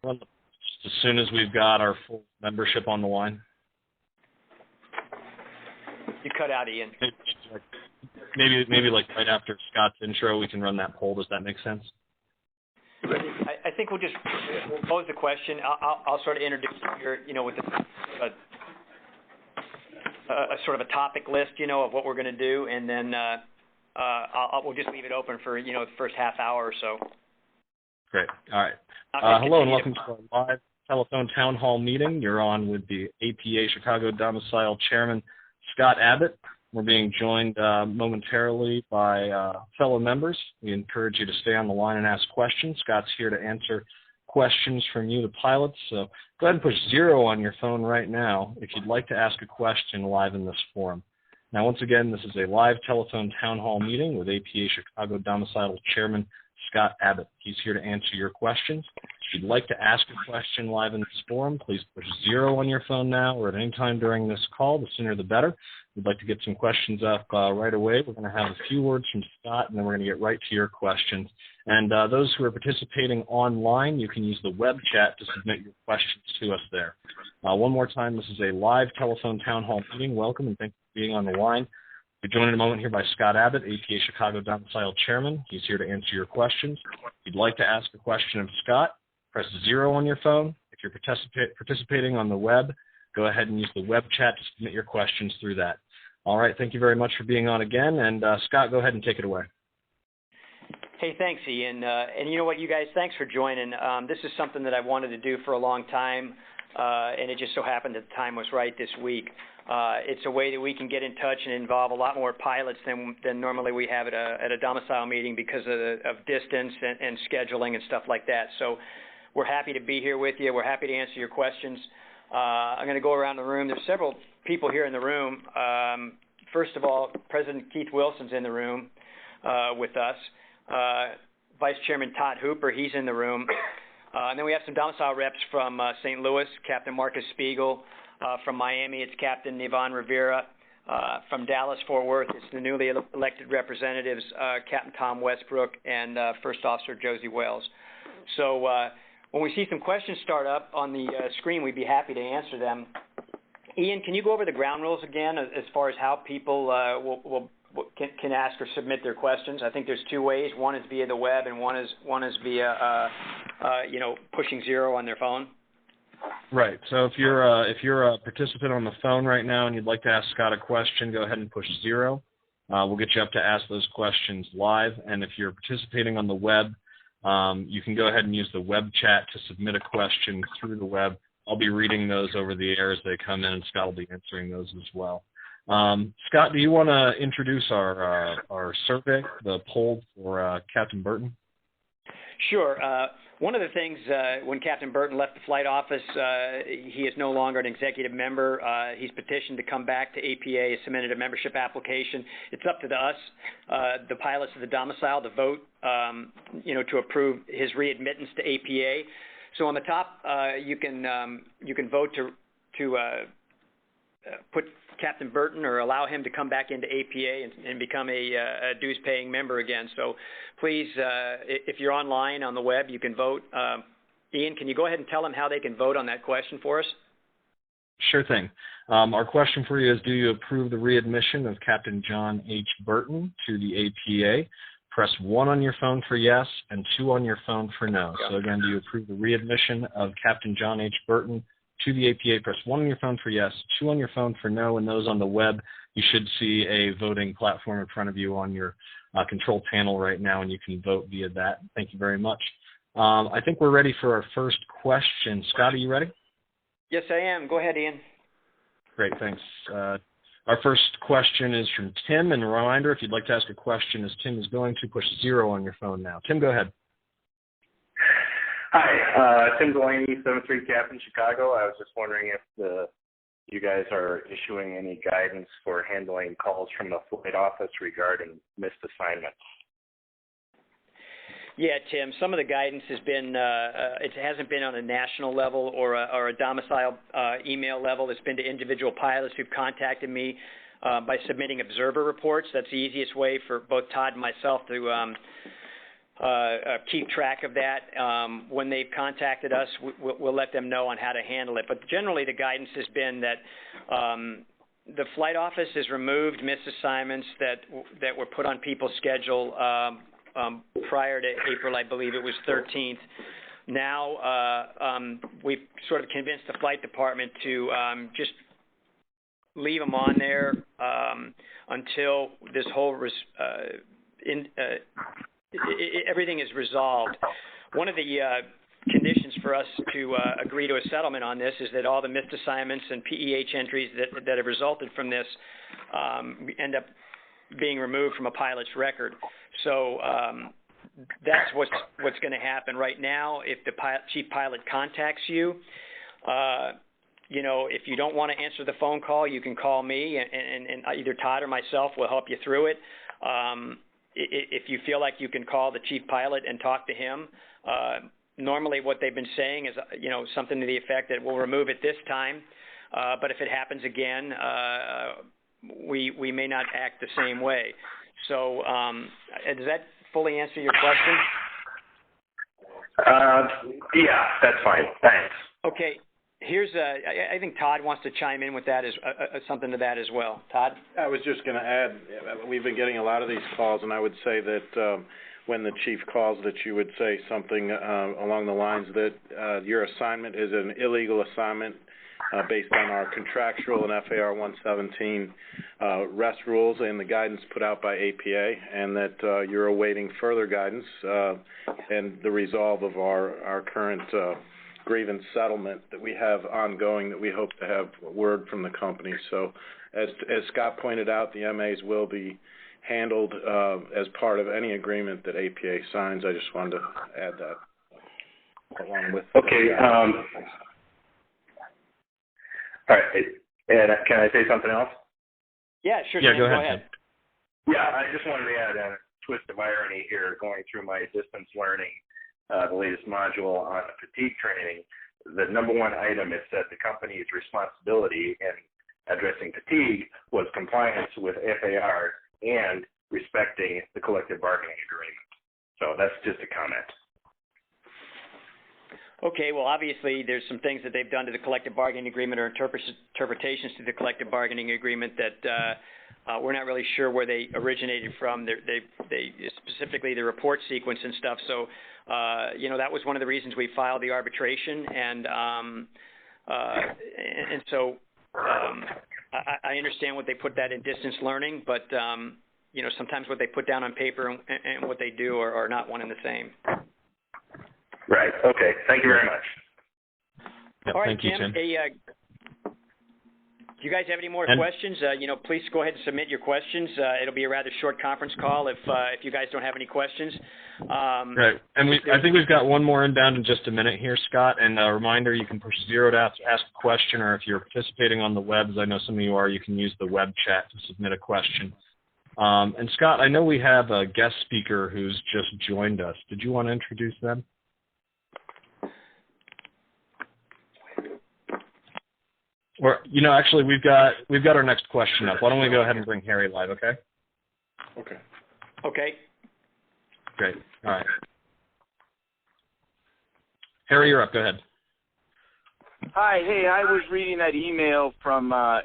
Run just as soon as we've got our full membership on the line. You cut out, Ian. Maybe like right after Scott's intro, we can run that poll. Does that make sense? I think we'll pose the question. I'll sort of introduce here, with a sort of a topic list, of what we're going to do, and then we'll just leave it open for, the first half hour or so. Great. All right. Hello and welcome to our live telephone town hall meeting. You're on with the APA Chicago Domicile Chairman, Scott Abbott. We're being joined momentarily by fellow members. We encourage you to stay on the line and ask questions. Scott's here to answer questions from you, the pilots. So go ahead and push 0 on your phone right now if you'd like to ask a question live in this forum. Now, once again, this is a live telephone town hall meeting with APA Chicago Domicile Chairman Scott Abbott. He's here to answer your questions. If you'd like to ask a question live in this forum, please push 0 on your phone now or at any time during this call. The sooner the better. We'd like to get some questions up right away. We're going to have a few words from Scott, and then we're going to get right to your questions. And those who are participating online, you can use the web chat to submit your questions to us there. One more time, this is a live telephone town hall meeting. Welcome, and thank you for being on the line. We're joined in a moment here by Scott Abbott, APA Chicago Domicile Chairman. He's here to answer your questions. If you'd like to ask a question of Scott, press 0 on your phone. If you're participating on the web, go ahead and use the web chat to submit your questions through that. All right, thank you very much for being on again. And Scott, go ahead and take it away. Hey, thanks, Ian. And you know what, you guys, thanks for joining. This is something that I've wanted to do for a long time, and it just so happened that the time was right this week. It's a way that we can get in touch and involve a lot more pilots than normally we have at a domicile meeting because of distance and scheduling and stuff like that. So we're happy to be here with you. We're happy to answer your questions. I'm going to go around the room. There's several people here in the room. First of all, President Keith Wilson's in the room with us. Vice Chairman Todd Hooper, he's in the room. And then we have some domicile reps from St. Louis, Captain Marcus Spiegel. From Miami, it's Captain Yvonne Rivera. From Dallas-Fort Worth, it's the newly elected representatives, Captain Tom Westbrook and First Officer Josie Wells. So when we see some questions start up on the screen, we'd be happy to answer them. Ian, can you go over the ground rules again as far as how people can ask or submit their questions? I think there's 2 ways. One is via the web, and one is via pushing 0 on their phone. Right. So if you're a participant on the phone right now and you'd like to ask Scott a question, go ahead and push 0. We'll get you up to ask those questions live. And if you're participating on the web, you can go ahead and use the web chat to submit a question through the web. I'll be reading those over the air as they come in, and Scott will be answering those as well. Scott, do you want to introduce our survey, the poll for Captain Burton? Sure. One of the things, when Captain Burton left the flight office, he is no longer an executive member. He's petitioned to come back to APA, submitted a membership application. It's up to us, the pilots of the domicile, to vote, to approve his readmittance to APA. So on the top, you can vote to put Captain Burton or allow him to come back into APA and become a dues-paying member again. So please, if you're online on the web, you can vote. Ian, can you go ahead and tell them how they can vote on that question for us? Sure thing. Our question for you is, do you approve the readmission of Captain John H. Burton to the APA? Press 1 on your phone for yes and 2 on your phone for no. So again, do you approve the readmission of Captain John H. Burton to the APA? Press 1 on your phone for yes, 2 on your phone for no, and those on the web, you should see a voting platform in front of you on your control panel right now, and you can vote via that. Thank you very much. I think we're ready for our first question. Scott, are you ready? Yes, I am. Go ahead, Ian. Great, thanks. Our first question is from Tim, and a reminder, if you'd like to ask a question, as Tim is going to, push 0 on your phone now. Tim, go ahead. Hi, Tim Delaney, 73 Captain Chicago. I was just wondering if you guys are issuing any guidance for handling calls from the flight office regarding missed assignments. Yeah, Tim, some of the guidance has been, it hasn't been on a national level or a domicile email level. It's been to individual pilots who've contacted me by submitting observer reports. That's the easiest way for both Todd and myself to keep track of that. When they've contacted us, we'll let them know on how to handle it. But generally, the guidance has been that the flight office has removed missed assignments that were put on people's schedule prior to April, I believe it was 13th. Now we've sort of convinced the flight department to just leave them on there until this whole everything is resolved. One of the conditions for us to agree to a settlement on this is that all the missed assignments and PEH entries that have resulted from this end up being removed from a pilot's record. So that's what's going to happen right now. If the chief pilot contacts you, if you don't want to answer the phone call, you can call me, and either Todd or myself will help you through it. If you feel like you can call the chief pilot and talk to him, normally what they've been saying is, something to the effect that we'll remove it this time, but if it happens again, we may not act the same way. So does that fully answer your question? Yeah, that's fine. Thanks. Okay. I think Todd wants to chime in with that as something to that as well. Todd? I was just going to add, we've been getting a lot of these calls, and I would say that when the chief calls, that you would say something along the lines that your assignment is an illegal assignment based on our contractual and FAR 117 rest rules and the guidance put out by APA, and that you're awaiting further guidance and the resolve of our current grievance settlement that we have ongoing, that we hope to have word from the company. So as Scott pointed out, the MAs will be handled as part of any agreement that APA signs. I just wanted to add that along with okay. All right. And can I say something else? Yeah, sure. Yeah, go ahead. Yeah, I just wanted to add a twist of irony here going through my distance learning, the latest module on fatigue training. The number one item is that the company's responsibility in addressing fatigue was compliance with FAR and respecting the collective bargaining agreement. So that's just a comment. Okay, well, obviously there's some things that they've done to the collective bargaining agreement or interpretations to the collective bargaining agreement that we're not really sure where they originated from. They specifically the report sequence and stuff. So, that was one of the reasons we filed the arbitration, and so I understand what they put that in distance learning, but sometimes what they put down on paper and what they do are not one and the same. Right. Okay. Thank you very much. Yep, all right, thank you, Tim. Tim. Hey, do you guys have any more questions? Please go ahead and submit your questions. It'll be a rather short conference call if you guys don't have any questions. Right. And I think we've got one more inbound in just a minute here, Scott. And a reminder, you can push 0 to ask a question, or if you're participating on the web, as I know some of you are, you can use the web chat to submit a question. And Scott, I know we have a guest speaker who's just joined us. Did you want to introduce them? Or, actually, we've got our next question up. Why don't we go ahead and bring Harry live, okay? Okay. Okay. Great. All right. Harry, you're up. Go ahead. Hi. Hey, I was reading that email from APA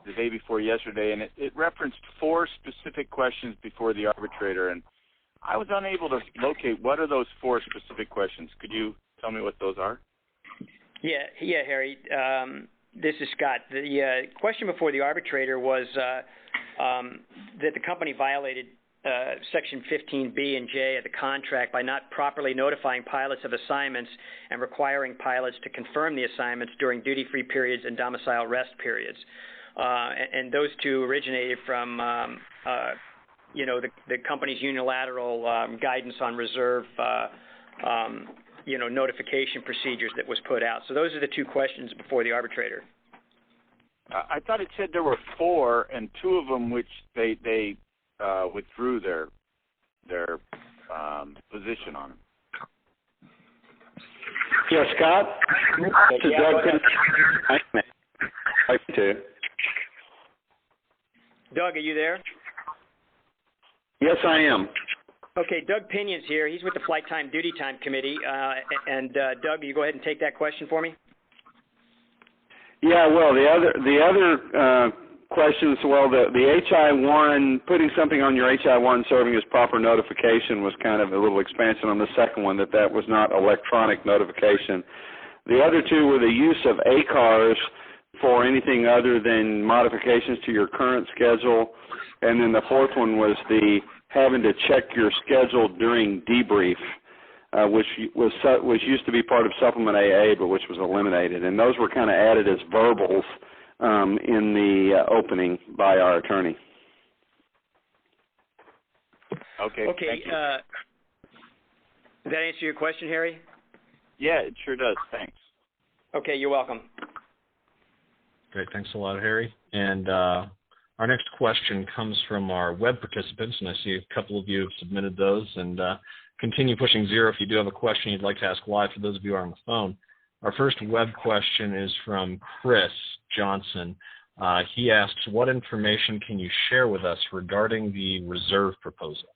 the day before yesterday, and it referenced 4 specific questions before the arbitrator, and I was unable to locate what are those 4 specific questions. Could you tell me what those are? Yeah, Harry. This is Scott. The question before the arbitrator was that the company violated Section 15B and J of the contract by not properly notifying pilots of assignments and requiring pilots to confirm the assignments during duty-free periods and domicile rest periods. And those 2 originated from, the company's unilateral guidance on reserve notification procedures that was put out. So those are the 2 questions before the arbitrator. I thought it said there were 4, and 2 of them which they withdrew their position on. Yeah, Scott. Doug, are you there? Yes, I am. Okay, Doug Pinion's here. He's with the Flight Time Duty Time Committee. Doug, you go ahead and take that question for me. Yeah, well, the other questions, well, the HI-1, putting something on your HI-1 serving as proper notification was kind of a little expansion on the second one, that was not electronic notification. The other two were the use of ACARS for anything other than modifications to your current schedule, and then the fourth one was the having to check your schedule during debrief, which used to be part of Supplement AA, but which was eliminated. And those were kind of added as verbals in the opening by our attorney. Okay. Okay. Does that answer your question, Harry? Yeah, it sure does. Thanks. Okay, you're welcome. Great. Thanks a lot, Harry. And our next question comes from our web participants, and I see a couple of you have submitted those. And continue pushing 0 if you do have a question you'd like to ask live for those of you who are on the phone. Our first web question is from Chris Johnson. He asks, what information can you share with us regarding the reserve proposal?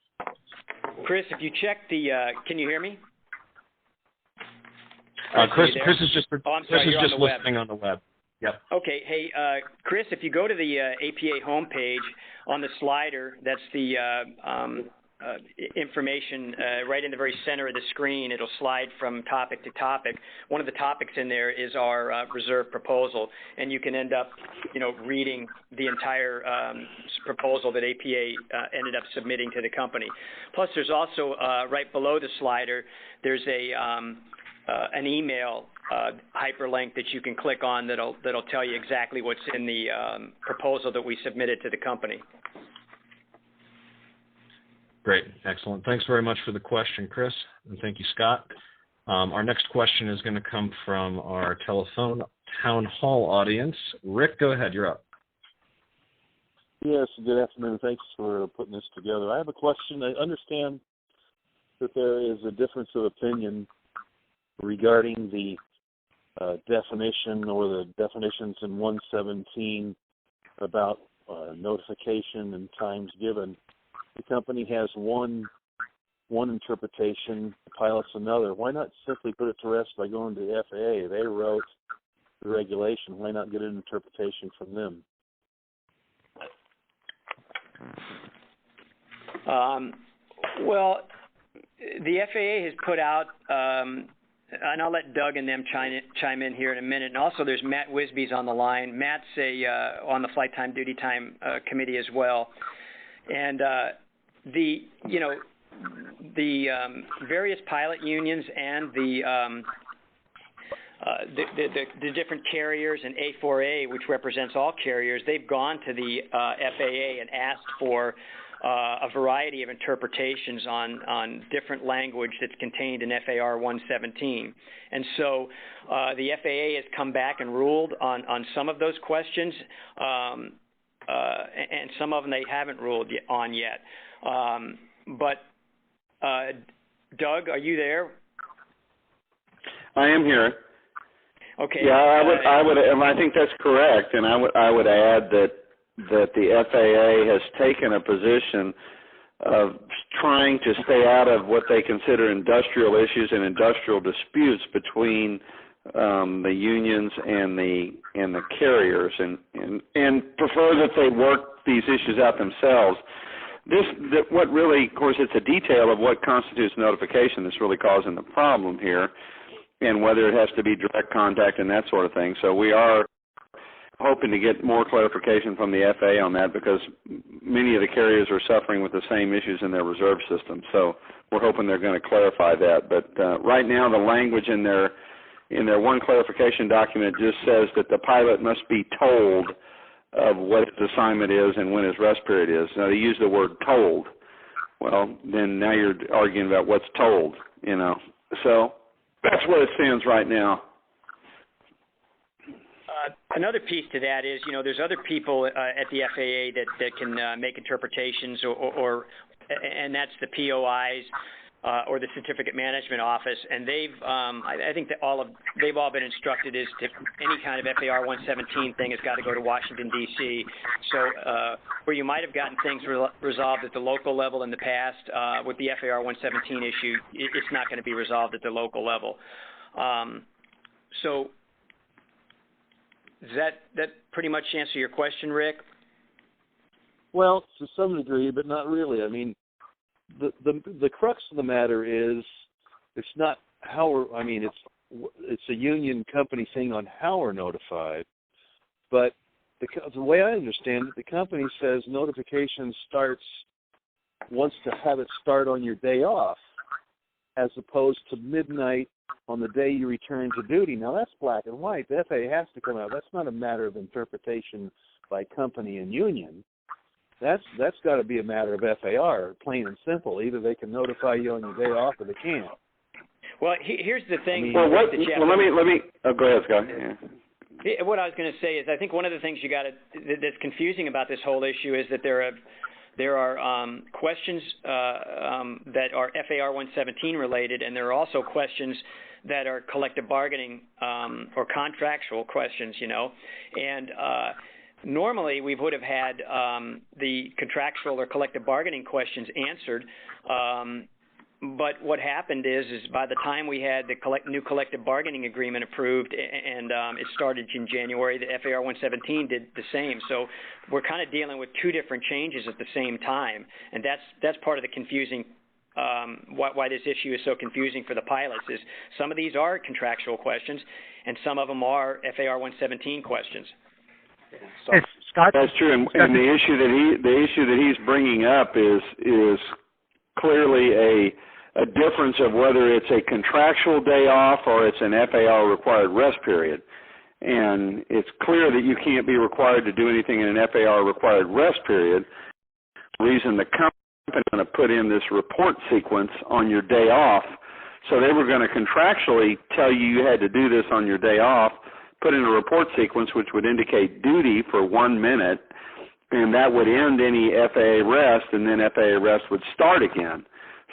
Chris, if you check the, can you hear me? Chris is just listening on the web. Yep. Okay. Hey, Chris, if you go to the APA homepage, on the slider, that's the information right in the very center of the screen. It'll slide from topic to topic. One of the topics in there is our reserve proposal, and you can end up, reading the entire proposal that APA ended up submitting to the company. Plus, there's also right below the slider, there's an email hyperlink that you can click on that'll tell you exactly what's in the proposal that we submitted to the company. Great. Excellent. Thanks very much for the question, Chris, and thank you, Scott. Our next question is going to come from our telephone town hall audience. Rick, go ahead. You're up. Yes, good afternoon. Thanks for putting this together. I have a question. I understand that there is a difference of opinion regarding the definition or the definitions in 117 about notification and times given. The company has one interpretation, the pilot's another. Why not simply put it to rest by going to the FAA? They wrote the regulation. Why not get an interpretation from them? Well, the FAA has put out, and I'll let Doug and them chime in here in a minute. And also, there's Matt Wisby's on the line. Matt's on the Flight Time Duty Time Committee as well. And the various pilot unions and the different carriers and A4A, which represents all carriers, they've gone to the FAA and asked for a variety of interpretations on different language that's contained in FAR 117. And so the FAA has come back and ruled on some of those questions, and some of them they haven't ruled on yet. But Doug, are you there? I am here. Okay. Yeah, I would, and I think that's correct. And I would add that the FAA has taken a position of trying to stay out of what they consider industrial issues and industrial disputes between the unions and the carriers, and prefer that they work these issues out themselves. What really, of course, it's a detail of what constitutes notification that's really causing the problem here, and whether it has to be direct contact and that sort of thing. So we are hoping to get more clarification from the FAA on that, because many of the carriers are suffering with the same issues in their reserve system. So we're hoping they're going to clarify that. But right now, the language in their one clarification document just says that the pilot must be told of what his assignment is and when his rest period is. Now, they use the word told. Well, then now you're arguing about what's told, So that's where it stands right now. Another piece to that is, there's other people at the FAA that can make interpretations, and that's the POIs, or the certificate management office, and they've, I think that they've all been instructed is to any kind of FAR 117 thing has got to go to Washington, D.C. So where you might have gotten things resolved at the local level in the past, with the FAR 117 issue, it's not going to be resolved at the local level. So does that pretty much answer your question, Rick? Well, to some degree, but not really. I mean, the crux of the matter is it's not how it's a union company thing on how we're notified, but the way I understand it, the company says notification wants to have it start on your day off, as opposed to midnight on the day you return to duty. Now that's black and white. The FAA has to come out. That's not a matter of interpretation by company and union. That's got to be a matter of FAR, plain and simple. Either they can notify you on your day off, or they can't. Well, here's the thing. Let me. Oh, go ahead, Scott. Yeah. What I was going to say is, I think one of the things that's confusing about this whole issue is that there are questions that are FAR 117 related, and there are also questions that are collective bargaining or contractual questions. And normally, we would have had the contractual or collective bargaining questions answered, but what happened is by the time we had the new collective bargaining agreement approved and it started in January, the FAR 117 did the same. So we're kind of dealing with two different changes at the same time, and that's part of the confusing. Why this issue is so confusing for the pilots is some of these are contractual questions, and some of them are FAR 117 questions. Hey, Scott? That's true, and the issue that he's bringing up is clearly a difference of whether it's a contractual day off or it's an FAR required rest period. And it's clear that you can't be required to do anything in an FAR required rest period. The reason the company is going to put in this report sequence on your day off, so they were going to contractually tell you had to do this on your day off, put in a report sequence which would indicate duty for 1 minute, and that would end any FAA rest, and then FAA rest would start again.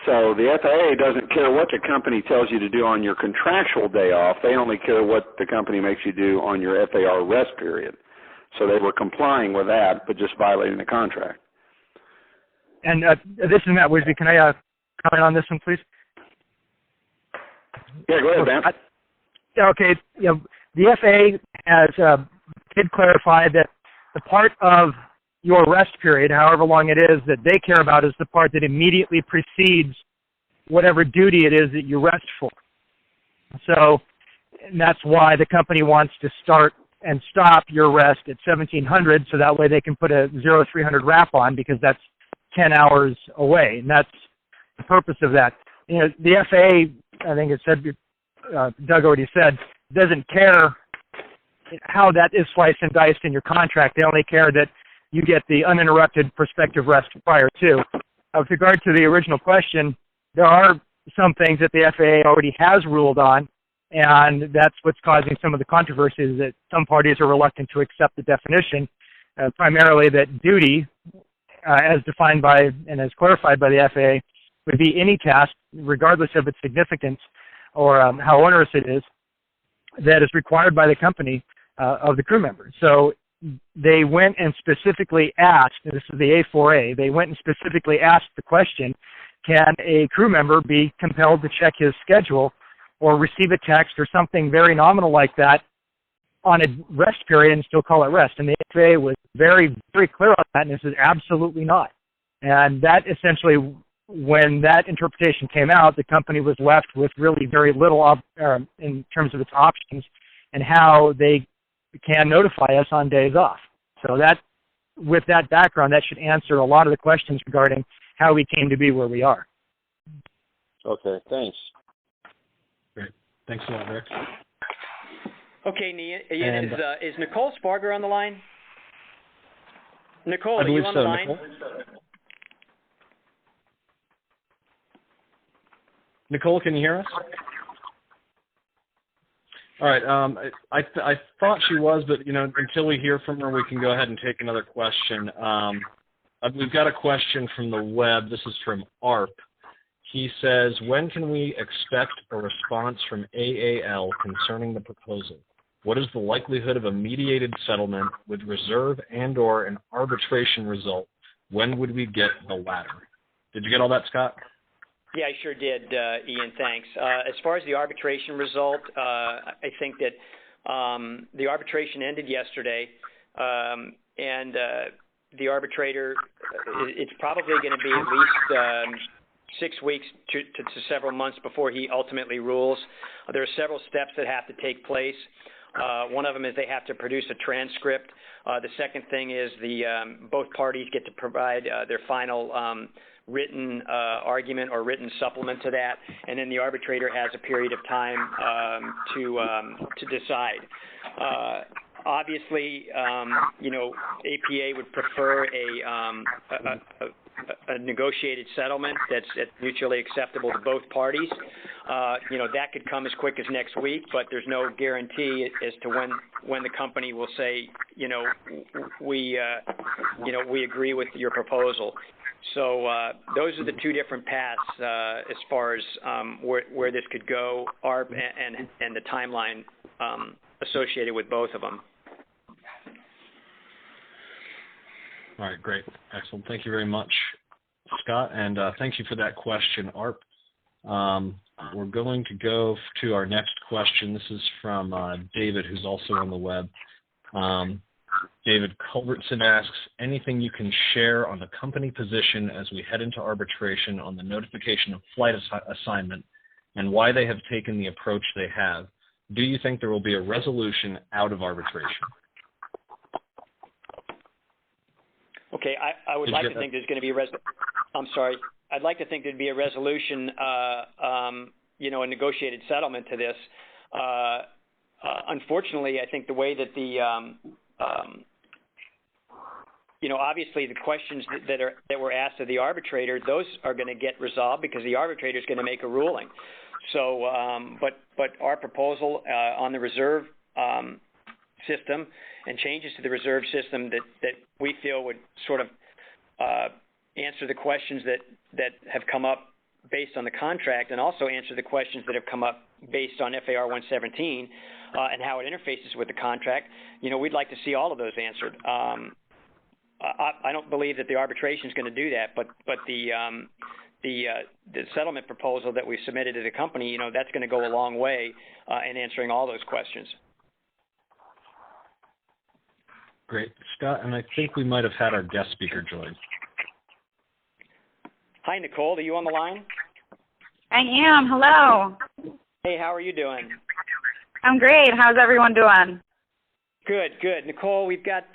So the FAA doesn't care what the company tells you to do on your contractual day off. They only care what the company makes you do on your FAR rest period. So they were complying with that, but just violating the contract. And this is Matt Wisby. Can I comment on this one, please? Yeah, go ahead, Ben. Okay. The FAA did clarify that the part of your rest period, however long it is, that they care about is the part that immediately precedes whatever duty it is that you rest for. So and that's why the company wants to start and stop your rest at 1700, so that way they can put a 0300 wrap on, because that's 10 hours away, and that's the purpose of that. The FAA, I think it said, Doug already said, doesn't care how that is sliced and diced in your contract. They only care that you get the uninterrupted prospective rest prior to. With regard to the original question, there are some things that the FAA already has ruled on, and that's what's causing some of the controversy, is that some parties are reluctant to accept the definition, primarily that duty, as defined by and as clarified by the FAA, would be any task, regardless of its significance or how onerous it is, that is required by the company of the crew member. So they went and specifically asked, and this is the A4A, they went and specifically asked the question, can a crew member be compelled to check his schedule or receive a text or something very nominal like that on a rest period and still call it rest? And the FAA was very, very clear on that, and it says absolutely not. And that essentially, when that interpretation came out, the company was left with really very little in terms of its options and how they can notify us on days off. So that, with that background, that should answer a lot of the questions regarding how we came to be where we are. Okay, thanks. Great. Thanks a lot, Rick. Okay, Ian, is Nicole Sparger on the line? Nicole, are you on the line? Nicole, can you hear us? All right. I thought she was, but until we hear from her, we can go ahead and take another question. We've got a question from the web. This is from ARP. He says, when can we expect a response from AAL concerning the proposal? What is the likelihood of a mediated settlement with reserve and/or an arbitration result? When would we get the latter? Did you get all that, Scott? Yeah, I sure did, Ian. Thanks. As far as the arbitration result, I think that the arbitration ended yesterday, and the arbitrator, it's probably going to be at least 6 weeks to several months before he ultimately rules. There are several steps that have to take place. One of them is they have to produce a transcript. The second thing is both parties get to provide their final written argument or written supplement to that, and then the arbitrator has a period of time to decide. Obviously, APA would prefer a negotiated settlement that's mutually acceptable to both parties. That could come as quick as next week, but there's no guarantee as to when the company will say, we agree with your proposal. So those are the two different paths as far as where this could go, ARB and the timeline associated with both of them. All right, great. Excellent. Thank you very much, Scott, and thank you for that question, ARP. We're going to go to our next question. This is from David, who's also on the web. David Culbertson asks, anything you can share on the company position as we head into arbitration on the notification of flight assignment and why they have taken the approach they have? Do you think there will be a resolution out of arbitration? Okay, I would like to think there's going to be I'd like to think there'd be a resolution, a negotiated settlement to this. Unfortunately, I think the way that obviously the questions that were asked of the arbitrator, those are going to get resolved because the arbitrator is going to make a ruling. So, but our proposal on the reserve system and changes to the reserve system that we feel would sort of answer the questions that have come up based on the contract and also answer the questions that have come up based on FAR 117 and how it interfaces with the contract. We'd like to see all of those answered. I don't believe that the arbitration is going to do that, but the settlement proposal that we submitted to the company, that's going to go a long way in answering all those questions. Great, Scott, and I think we might have had our guest speaker join. Hi, Nicole. Are you on the line? I am. Hello. Hey, how are you doing? I'm great. How's everyone doing? Good, good. Nicole, we've got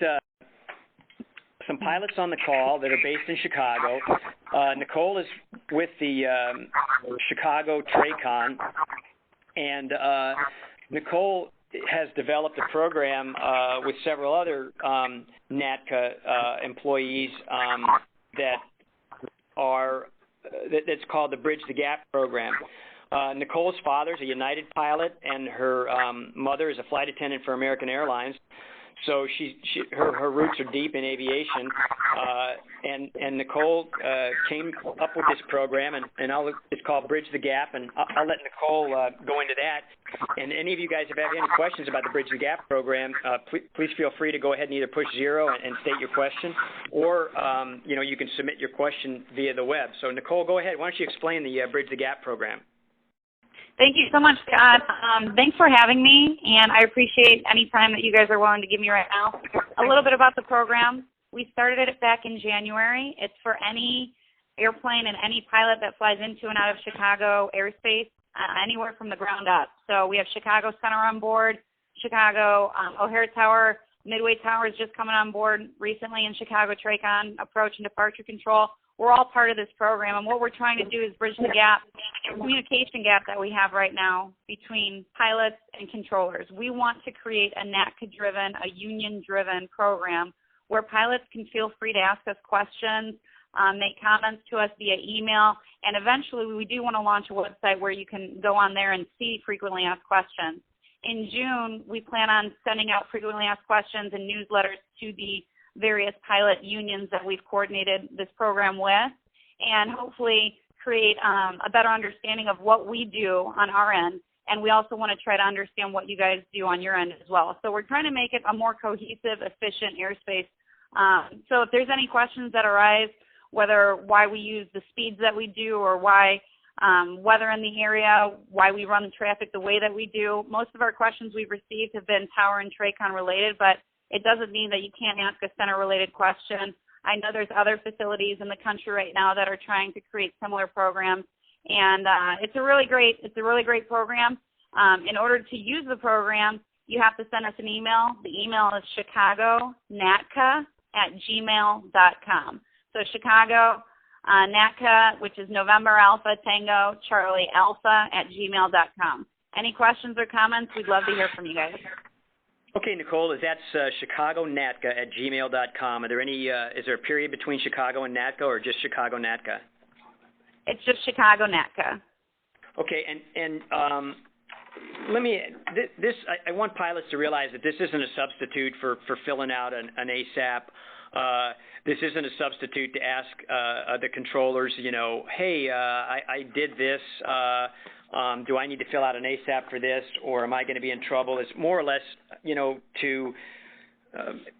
some pilots on the call that are based in Chicago. Nicole is with the Chicago TRACON, and Nicole has developed a program with several other NATCA employees that's called the Bridge the Gap program. Nicole's father is a United pilot, and her mother is a flight attendant for American Airlines. So her roots are deep in aviation, and Nicole came up with this program, and it's called Bridge the Gap, and I'll let Nicole go into that. And any of you guys, if you have any questions about the Bridge the Gap program, please feel free to go ahead and either push 0 and state your question, or you can submit your question via the web. So Nicole, go ahead. Why don't you explain the Bridge the Gap program? Thank you so much, Scott. Thanks for having me, and I appreciate any time that you guys are willing to give me right now. A little bit about the program. We started it back in January. It's for any airplane and any pilot that flies into and out of Chicago airspace, anywhere from the ground up. So we have Chicago Center on board, Chicago O'Hare Tower, Midway Tower is just coming on board recently, and Chicago TRACON approach and departure control. We're all part of this program, and what we're trying to do is bridge the gap, the communication gap that we have right now between pilots and controllers. We want to create a NATCA-driven, a union-driven program where pilots can feel free to ask us questions, make comments to us via email, and eventually we do want to launch a website where you can go on there and see frequently asked questions. In June, we plan on sending out frequently asked questions and newsletters to the various pilot unions that we've coordinated this program with, and hopefully create a better understanding of what we do on our end, and we also want to try to understand what you guys do on your end as well. So we're trying to make it a more cohesive, efficient airspace. So if there's any questions that arise, whether why we use the speeds that we do or why weather in the area, why we run the traffic the way that we do, most of our questions we've received have been tower and TRACON related, but it doesn't mean that you can't ask a center-related question. I know there's other facilities in the country right now that are trying to create similar programs, and it's a really great program. In order to use the program, you have to send us an email. The email is chicagonatca@gmail.com. So Chicago NATCA, which is November Alpha Tango Charlie Alpha @gmail.com. Any questions or comments? We'd love to hear from you guys. Okay, Nicole, that's chicagonatca@gmail.com. Are there any? Is there a period between Chicago and NATCA, or just Chicago NATCA? It's just Chicago NATCA. Okay, and I want pilots to realize that this isn't a substitute for filling out an ASAP. This isn't a substitute to ask the controllers, hey, I did this. Do I need to fill out an ASAP for this, or am I going to be in trouble? It's more or less, to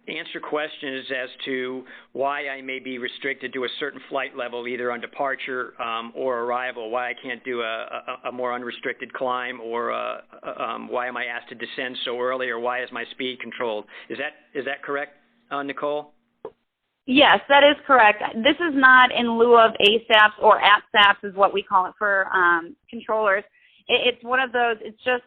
answer questions as to why I may be restricted to a certain flight level, either on departure or arrival, why I can't do a more unrestricted climb, or why am I asked to descend so early, or why is my speed controlled. Is that correct, Nicole? Yes, that is correct. This is not in lieu of ASAPs or APSAPs is what we call it for controllers. It's one of those, it's just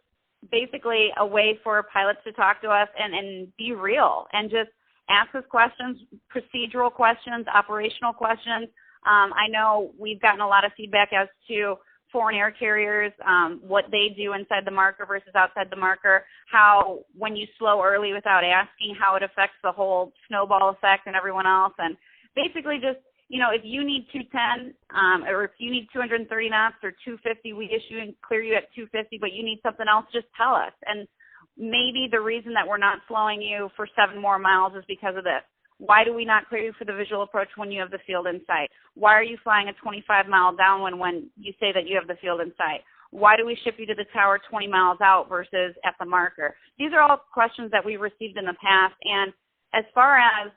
basically a way for pilots to talk to us and be real and just ask us questions, procedural questions, operational questions. I know we've gotten a lot of feedback as to foreign air carriers, what they do inside the marker versus outside the marker, how when you slow early without asking, how it affects the whole snowball effect and everyone else. And basically just, if you need 210 or if you need 230 knots or 250, we issue and clear you at 250, but you need something else, just tell us. And maybe the reason that we're not slowing you for 7 more miles is because of this. Why do we not clear you for the visual approach when you have the field in sight? Why are you flying a 25-mile downwind when you say that you have the field in sight? Why do we ship you to the tower 20 miles out versus at the marker? These are all questions that we've received in the past. And as far as,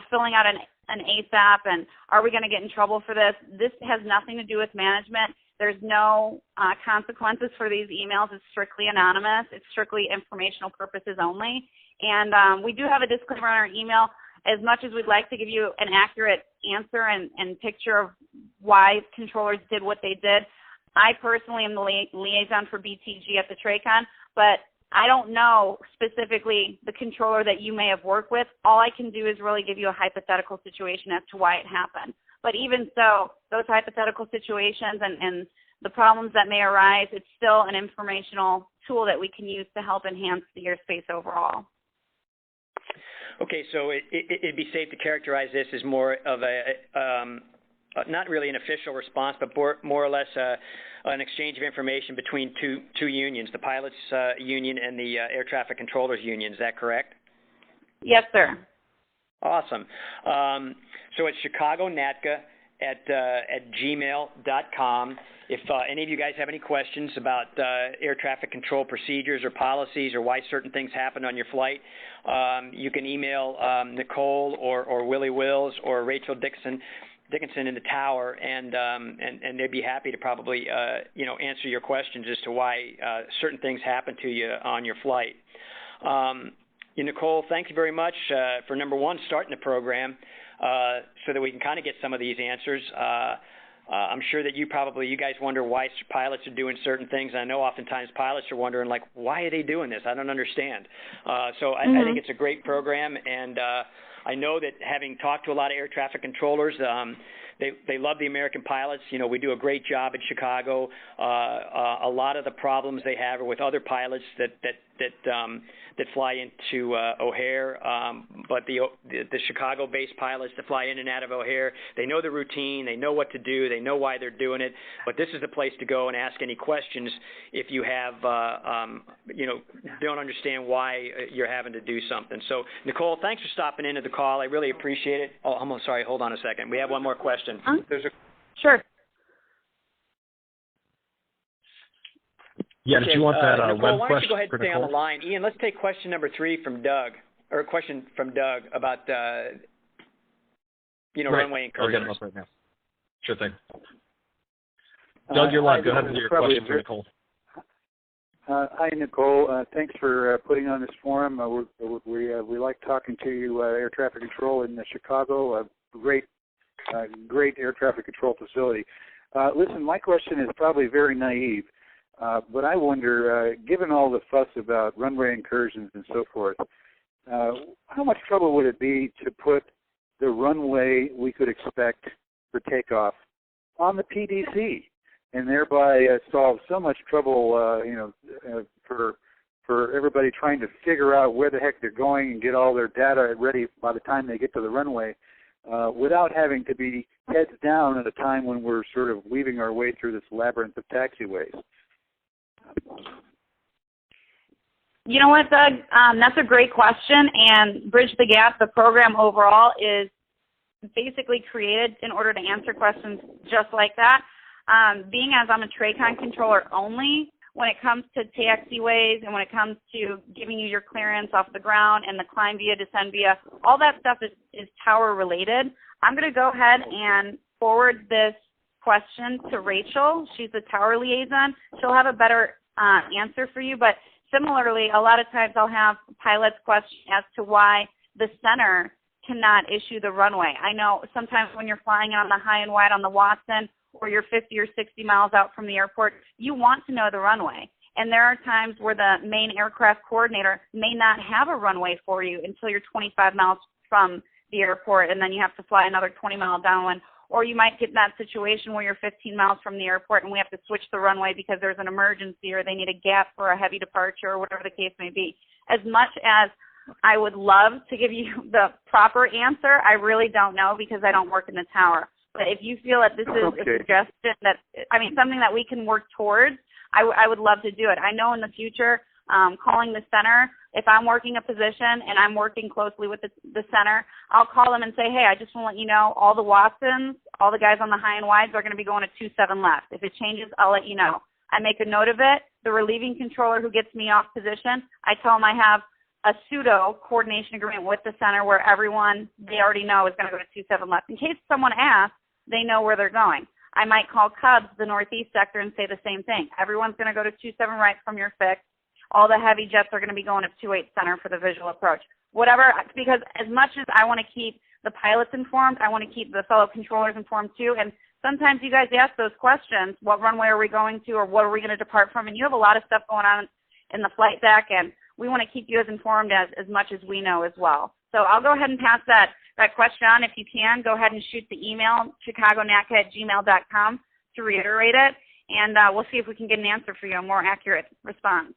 filling out an ASAP and are we going to get in trouble for this, this has nothing to do with management. There's no consequences for these emails. It's strictly anonymous. It's strictly informational purposes only. And we do have a disclaimer on our email. As much as we'd like to give you an accurate answer and picture of why controllers did what they did, I personally am the liaison for BTG at the TRACON, but I don't know specifically the controller that you may have worked with. All I can do is really give you a hypothetical situation as to why it happened. But even so, those hypothetical situations and the problems that may arise, it's still an informational tool that we can use to help enhance the airspace overall. Okay, so it'd be safe to characterize this as more of not really an official response, but more or less an exchange of information between two unions, the pilots union and the air traffic controllers union. Is that correct? Yes, sir. Awesome. So it's chicagonatca@gmail.com. If any of you guys have any questions about air traffic control procedures or policies or why certain things happen on your flight, you can email Nicole or Willie Wills or Rachel Dickinson in the tower, and they'd be happy to probably answer your questions as to why certain things happen to you on your flight. Nicole, thank you very much for number one, starting the program so that we can kind of get some of these answers. I'm sure that you guys wonder why pilots are doing certain things. I know oftentimes pilots are wondering, like, why are they doing this? I don't understand. So I think it's a great program, and I know that having talked to a lot of air traffic controllers, they love the American pilots. We do a great job at Chicago. A lot of the problems they have are with other pilots that fly into O'Hare, but the Chicago-based pilots that fly in and out of O'Hare, they know the routine, they know what to do, they know why they're doing it. But this is the place to go and ask any questions if you have, don't understand why you're having to do something. So, Nicole, thanks for stopping into the call. I really appreciate it. Oh, I'm sorry. Hold on a second. We have one more question. Sure. Yeah, did you want that Nicole, web why don't you question go ahead and for stay on Nicole? the line. Ian, let's take question number 3 from Doug, or a question from Doug about, Right. runway I'll get incursions. him up right now. Sure thing. Doug, you're live. Go ahead with your question for Nicole. Hi, Nicole. Thanks for putting on this forum. We like talking to you, Air Traffic Control in Chicago. A great air traffic control facility. Listen, my question is probably very naive, but I wonder, given all the fuss about runway incursions and so forth, how much trouble would it be to put the runway we could expect for takeoff on the PDC, and thereby solve so much trouble, for everybody trying to figure out where the heck they're going and get all their data ready by the time they get to the runway, without having to be heads down at a time when we're sort of weaving our way through this labyrinth of taxiways. You know what, Doug? That's a great question, and Bridge the Gap, the program overall, is basically created in order to answer questions just like that. Being as I'm a TRACON controller only, when it comes to taxiways and when it comes to giving you your clearance off the ground and the climb via, descend via, all that stuff is tower related. I'm going to go ahead and forward this question to Rachel. She's the tower liaison. She'll have a better answer for you, but similarly, a lot of times I'll have pilots question as to why the center cannot issue the runway. I know sometimes when you're flying on the high and wide on the Watson, or you're 50 or 60 miles out from the airport, you want to know the runway. And there are times where the main aircraft coordinator may not have a runway for you until you're 25 miles from the airport, and then you have to fly another 20 miles downwind. Or you might get in that situation where you're 15 miles from the airport and we have to switch the runway because there's an emergency or they need a gap for a heavy departure or whatever the case may be. As much as I would love to give you the proper answer, I really don't know because I don't work in the tower. But if you feel that this is a suggestion something that we can work towards, I would love to do it. I know in the future, calling the center, if I'm working a position and I'm working closely with the center, I'll call them and say, hey, I just want to let you know all the Watsons, all the guys on the high and wides are going to be going to 27 left. If it changes, I'll let you know. I make a note of it. The relieving controller who gets me off position, I tell them I have a pseudo coordination agreement with the center where everyone they already know is going to go to 27 left. In case someone asks, they know where they're going. I might call Cubs, the northeast sector, and say the same thing. Everyone's going to go to 27 right from your fix. All the heavy jets are going to be going to 28 center for the visual approach. Whatever, because as much as I want to keep the pilots informed, I want to keep the fellow controllers informed too. And sometimes you guys ask those questions, what runway are we going to or what are we going to depart from? And you have a lot of stuff going on in the flight deck, and we want to keep you as informed as much as we know as well. So I'll go ahead and pass that question on. If you can, go ahead and shoot the email, chicagonatca@gmail.com, to reiterate it, and we'll see if we can get an answer for you, a more accurate response.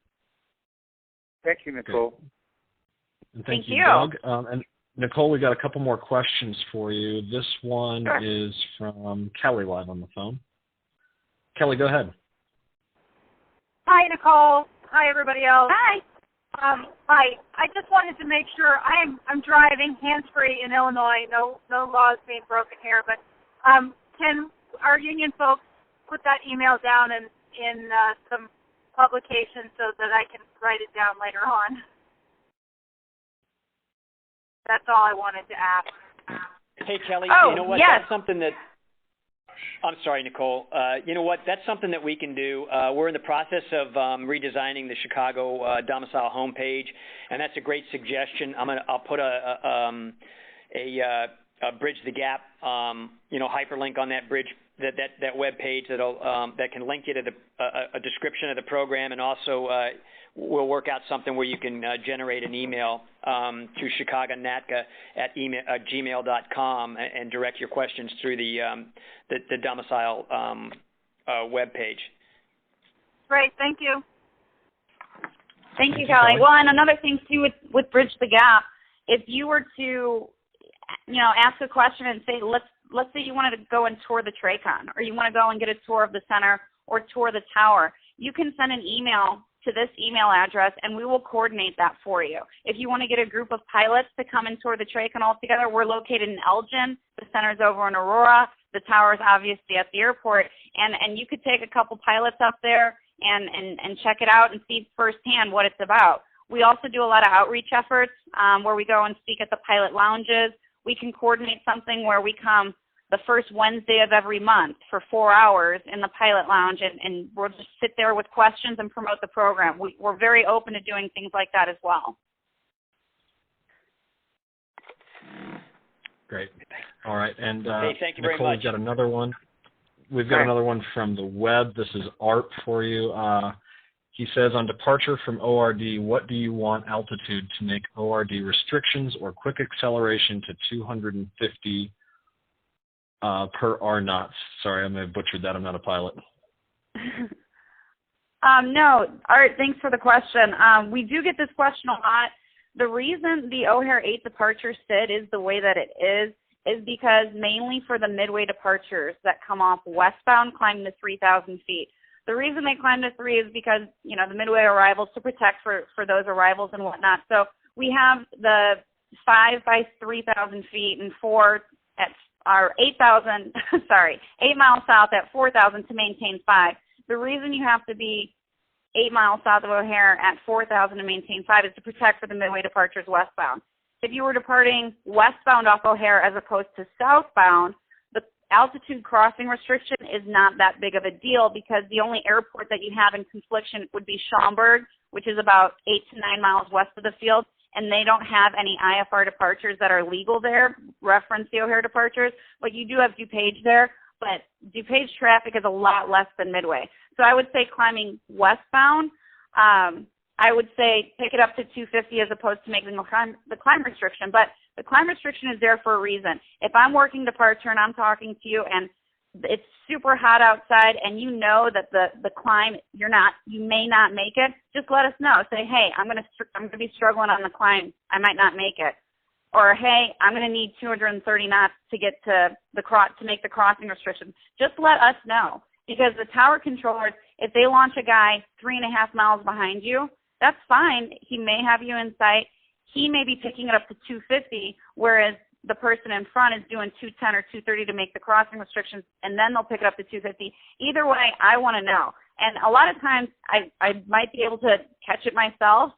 Thank you, Nicole. Thank you, Doug. And Nicole, we got a couple more questions for you. This one is from Kelly live on the phone. Kelly, go ahead. Hi, Nicole. Hi, everybody else. Hi. Hi. I just wanted to make sure I'm driving hands-free in Illinois. No laws being broken here. But can our union folks put that email down in some publication so that I can write it down later on? That's all I wanted to ask. Hey, Kelly, you know what? Yes. That's something that I'm sorry, Nicole. You know what? That's something that we can do. We're in the process of redesigning the Chicago domicile homepage, and that's a great suggestion. I'll put a Bridge the Gap, hyperlink on that bridge that web page that can link you to a description of the program, and also we'll work out something where you can generate an email to chicagonatca@gmail.com and direct your questions through the domicile web page. Great, thank you. Thank you, Kelly. Well, and another thing too with Bridge the Gap, if you were to, ask a question and say, let's say you wanted to go and tour the TRACON, or you want to go and get a tour of the center or tour the tower, you can send an email to this email address, and we will coordinate that for you. If you want to get a group of pilots to come and tour the TRACON all together, we're located in Elgin. The center's over in Aurora. The tower's obviously at the airport, and you could take a couple pilots up there and check it out and see firsthand what it's about. We also do a lot of outreach efforts where we go and speak at the pilot lounges. We can coordinate something where we come the first Wednesday of every month for 4 hours in the pilot lounge, and we'll just sit there with questions and promote the program. We're very open to doing things like that as well. Great. All right. And thank you very Nicole, much. we've got another one. We've got another one from the web. This is Art for you. He says, on departure from ORD, what do you want altitude to make ORD restrictions or quick acceleration to 250 per R knots? Sorry, I may have butchered that. I'm not a pilot. No, Art, thanks for the question. We do get this question a lot. The reason the O'Hare 8 departure SID is the way that it is because mainly for the midway departures that come off westbound climb to 3,000 feet. The reason they climb to 3 is because, you know, the midway arrivals to protect for those arrivals and whatnot. So we have the 5 by 3,000 feet and 4 at our 8,000, 8 miles south at 4,000 to maintain 5. The reason you have to be 8 miles south of O'Hare at 4,000 to maintain 5 is to protect for the midway departures westbound. If you were departing westbound off O'Hare as opposed to southbound, the altitude crossing restriction is not that big of a deal because the only airport that you have in confliction would be Schaumburg, which is about 8 to 9 miles west of the field, and they don't have any IFR departures that are legal there, reference the O'Hare departures, but you do have DuPage there, but DuPage traffic is a lot less than Midway. So I would say climbing westbound, I would say pick it up to 250 as opposed to making the climb restriction. But the climb restriction is there for a reason. If I'm working departure and I'm talking to you and it's super hot outside and you know that the climb you may not make it, just let us know. Say, hey, I'm gonna be struggling on the climb. I might not make it. Or hey, I'm gonna need 230 knots to get to make the crossing restriction. Just let us know. Because the tower controllers, if they launch a guy 3.5 miles behind you, that's fine. He may have you in sight. He may be picking it up to 250, whereas the person in front is doing 210 or 230 to make the crossing restrictions, and then they'll pick it up to 250. Either way, I want to know. And a lot of times, I might be able to catch it myself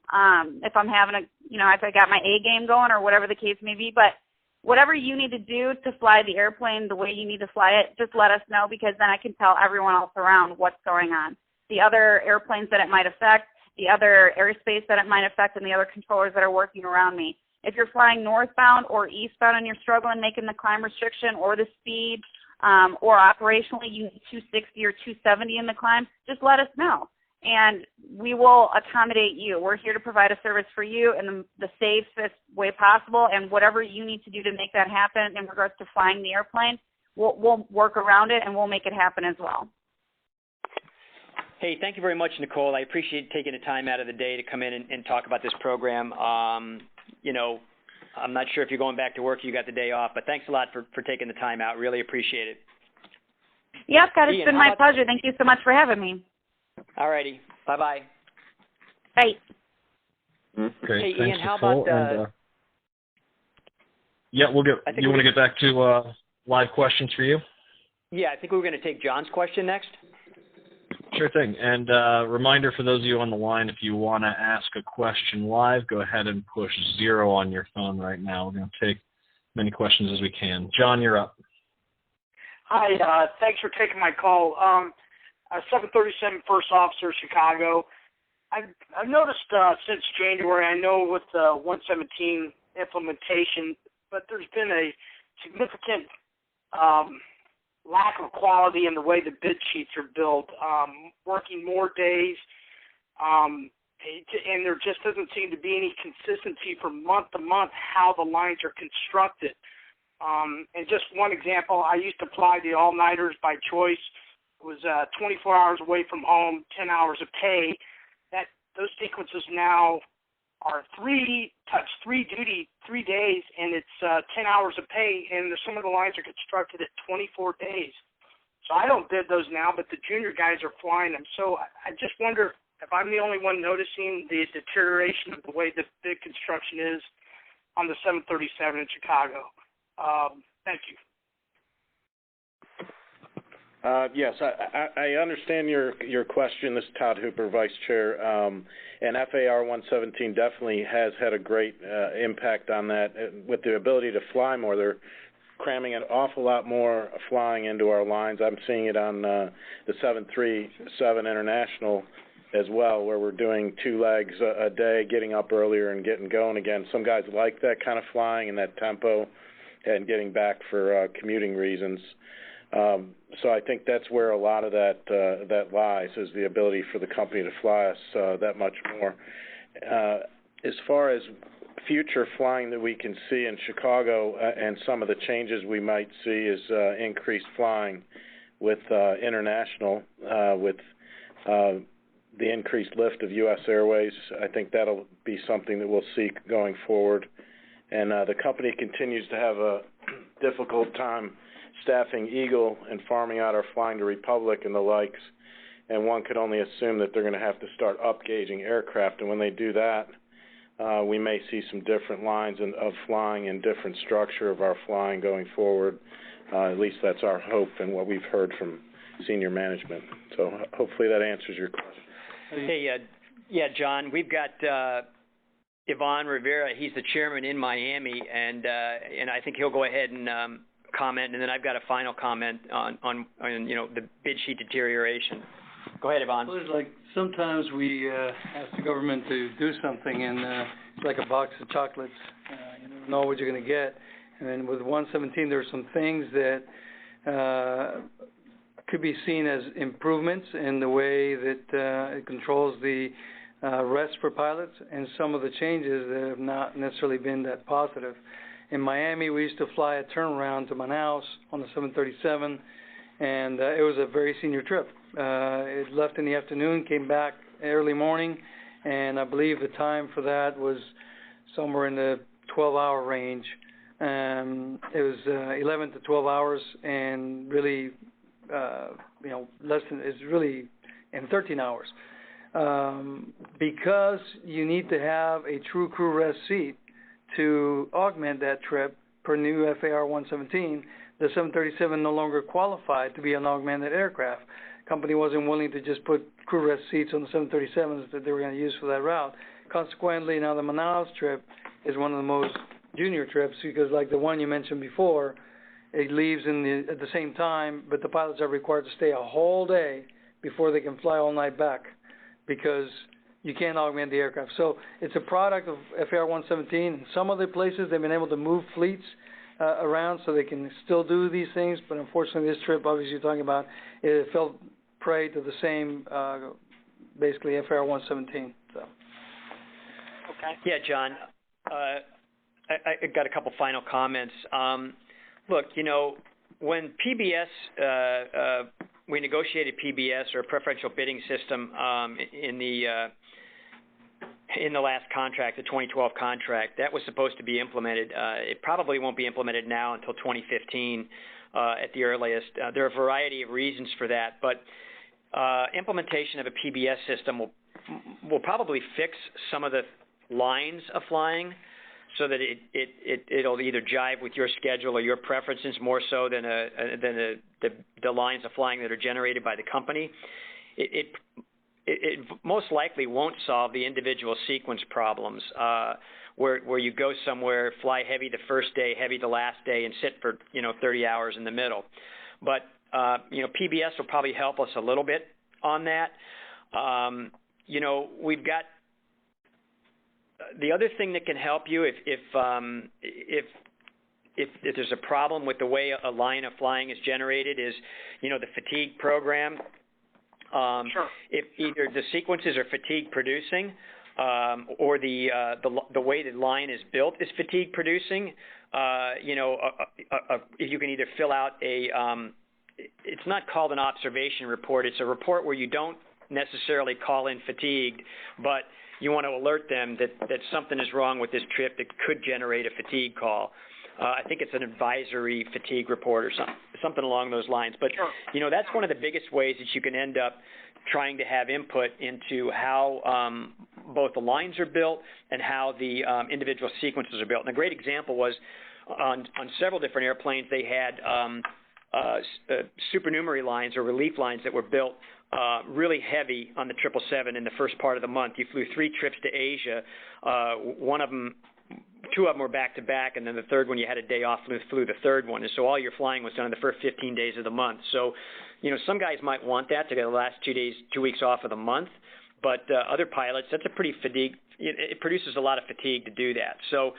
if I'm having if I got my A game going or whatever the case may be. But whatever you need to do to fly the airplane the way you need to fly it, just let us know because then I can tell everyone else around what's going on. The other airplanes that it might affect, the other airspace that it might affect, and the other controllers that are working around me. If you're flying northbound or eastbound and you're struggling making the climb restriction or the speed or operationally you need 260 or 270 in the climb, just let us know. And we will accommodate you. We're here to provide a service for you in the safest way possible, and whatever you need to do to make that happen in regards to flying the airplane, we'll work around it and we'll make it happen as well. Hey, thank you very much, Nicole. I appreciate taking the time out of the day to come in and talk about this program. I'm not sure if you're going back to work or you got the day off, but thanks a lot for taking the time out. Really appreciate it. Yeah, Scott, it's been my pleasure. Thank you so much for having me. All righty. Bye-bye. Bye. Great. Hey, Thanks, Ian, how Nicole. about... you want to get back to live questions for you? Yeah, I think we were going to take John's question next. Sure thing. And reminder for those of you on the line, if you want to ask a question live, go ahead and push 0 on your phone right now. We're going to take as many questions as we can. John, you're up. Hi, thanks for taking my call. 737 First Officer, Chicago. I've noticed since January, I know with the 117 implementation, but there's been a significant lack of quality in the way the bid sheets are built, working more days, and there just doesn't seem to be any consistency from month to month how the lines are constructed. And just one example, I used to fly the all-nighters by choice. It was 24 hours away from home, 10 hours of pay. Those sequences now are 3 duty, 3 days, and it's 10 hours of pay, and some of the lines are constructed at 24 days. So I don't bid those now, but the junior guys are flying them. So I just wonder if I'm the only one noticing the deterioration of the way the bid construction is on the 737 in Chicago. Thank you. Yes, I understand your question. This is Todd Hooper, Vice Chair, and FAR 117 definitely has had a great impact on that. With the ability to fly more, they're cramming an awful lot more flying into our lines. I'm seeing it on the 737 International as well, where we're doing 2 legs a day, getting up earlier and getting going again. Some guys like that kind of flying and that tempo and getting back for commuting reasons. So I think that's where a lot of that lies, is the ability for the company to fly us that much more. As far as future flying that we can see in Chicago and some of the changes we might see is increased flying with international, with the increased lift of U.S. Airways. I think that'll be something that we'll see going forward. And the company continues to have a difficult time staffing Eagle and farming out our flying to Republic and the likes, and one could only assume that they're going to have to start upgauging aircraft, and when they do that, we may see some different lines of flying and different structure of our flying going forward. At least that's our hope and what we've heard from senior management. So hopefully that answers your question. Hey, John, we've got Ivan Rivera. He's the chairman in Miami, and I think he'll go ahead and comment, and then I've got a final comment on the bid sheet deterioration. Go ahead, Ivan. Well, it's like sometimes we ask the government to do something, and it's like a box of chocolates. You don't know what you're going to get. And with 117, there are some things that could be seen as improvements in the way that it controls the rest for pilots, and some of the changes that have not necessarily been that positive. In Miami, we used to fly a turnaround to Manaus on the 737, and it was a very senior trip. It left in the afternoon, came back early morning, and I believe the time for that was somewhere in the 12-hour range. It was 11 to 12 hours, and really, less than, it's really in 13 hours. Because you need to have a true crew rest seat to augment that trip per new FAR 117, the 737 no longer qualified to be an augmented aircraft. The company wasn't willing to just put crew rest seats on the 737s that they were going to use for that route. Consequently, now the Manaus trip is one of the most junior trips, because like the one you mentioned before, it leaves at the same time, but the pilots are required to stay a whole day before they can fly all night back, because you can't augment the aircraft. So it's a product of FAR 117. In some other places, they've been able to move fleets around so they can still do these things, but unfortunately this trip, obviously you're talking about, it fell prey to the same, basically FAR 117. So. Okay. Yeah, John, I got a couple final comments. Look, when PBS, we negotiated PBS, or preferential bidding system, in the last contract, the 2012 contract, that was supposed to be implemented. It probably won't be implemented now until 2015 at the earliest. There are a variety of reasons for that, but implementation of a PBS system will probably fix some of the lines of flying, so that it'll either jive with your schedule or your preferences more so than the lines of flying that are generated by the company. It most likely won't solve the individual sequence problems where you go somewhere, fly heavy the first day, heavy the last day, and sit for 30 hours in the middle. But PBS will probably help us a little bit on that. We've got the other thing that can help you if there's a problem with the way a line of flying is generated is, the fatigue program. Sure. If either the sequences are fatigue producing, or the way the line is built is fatigue producing, if you can either fill out it's not called an observation report. It's a report where you don't necessarily call in fatigued, but you want to alert them that something is wrong with this trip that could generate a fatigue call. I think it's an advisory fatigue report or something along those lines. But, that's one of the biggest ways that you can end up trying to have input into how both the lines are built and how the individual sequences are built. And a great example was on several different airplanes, they had supernumerary lines or relief lines that were built really heavy on the 777 in the first part of the month. You flew 3 trips to Asia. Two of them were back-to-back, and then the third one you had a day off, flew the third one. And so all your flying was done in the first 15 days of the month. So, some guys might want that to get the last 2 weeks off of the month, but other pilots, that's a pretty it produces a lot of fatigue to do that. So